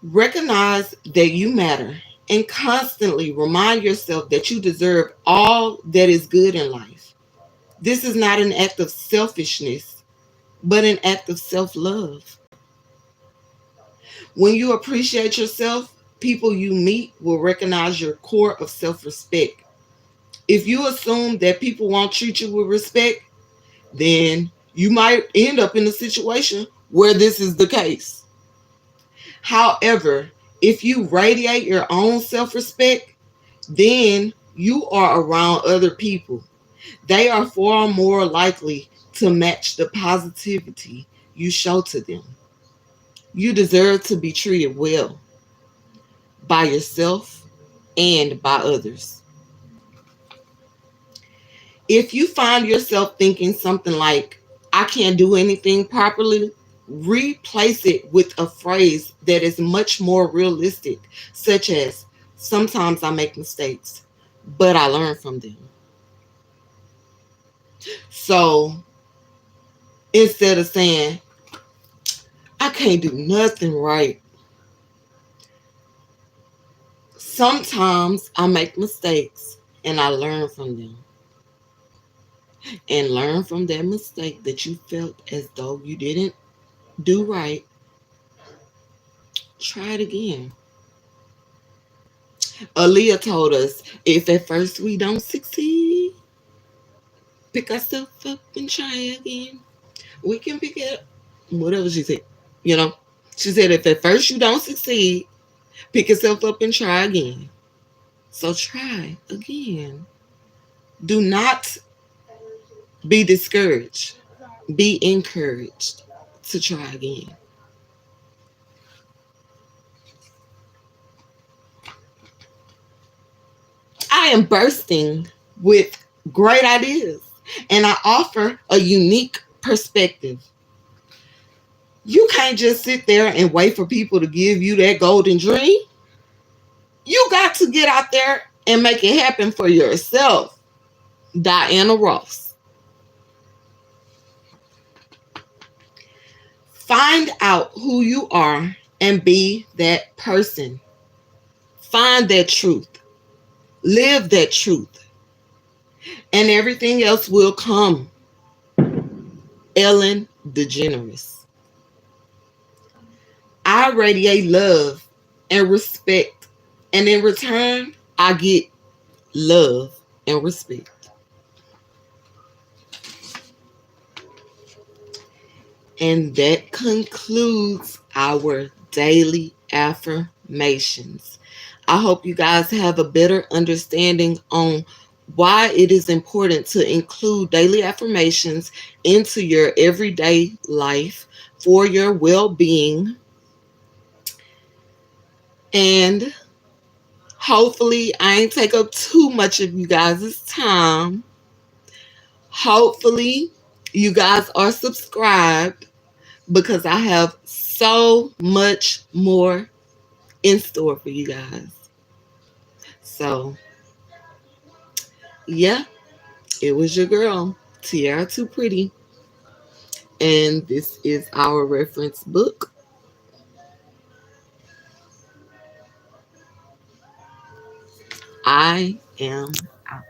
Recognize that you matter and constantly remind yourself that you deserve all that is good in life. This is not an act of selfishness, but an act of self love. When you appreciate yourself, people you meet will recognize your core of self respect. If you assume that people won't treat you with respect, then you might end up in a situation where this is the case. However, if you radiate your own self respect, then you are around other people. They are far more likely to match the positivity you show to them. You deserve to be treated well by yourself and by others. If you find yourself thinking something like, I can't do anything properly, replace it with a phrase that is much more realistic, such as, sometimes I make mistakes, but I learn from them. So instead of saying, I can't do nothing right, sometimes I make mistakes and I learn from them. And learn from that mistake that you felt as though you didn't do right. Try it again. Aaliyah told us, if at first we don't succeed, pick ourselves up and try again. We can pick it up. Whatever she said. You know, she said, if at first you don't succeed, pick yourself up and try again. So try again. Do not be discouraged. Be encouraged to try again. I am bursting with great ideas and I offer a unique perspective. You can't just sit there and wait for people to give you that golden dream. You got to get out there and make it happen for yourself. Diana Ross. Find out who you are and be that person. Find that truth. Live that truth. And everything else will come. Ellen DeGeneres. I radiate love and respect. And in return, I get love and respect. And that concludes our daily affirmations. I hope you guys have a better understanding on why it is important to include daily affirmations into your everyday life for your well-being. And hopefully I ain't take up too much of you guys' time. Hopefully you guys are subscribed because I have so much more in store for you guys. So, yeah, it was your girl, Tiara Too Pretty. And this is our reference book. I am out.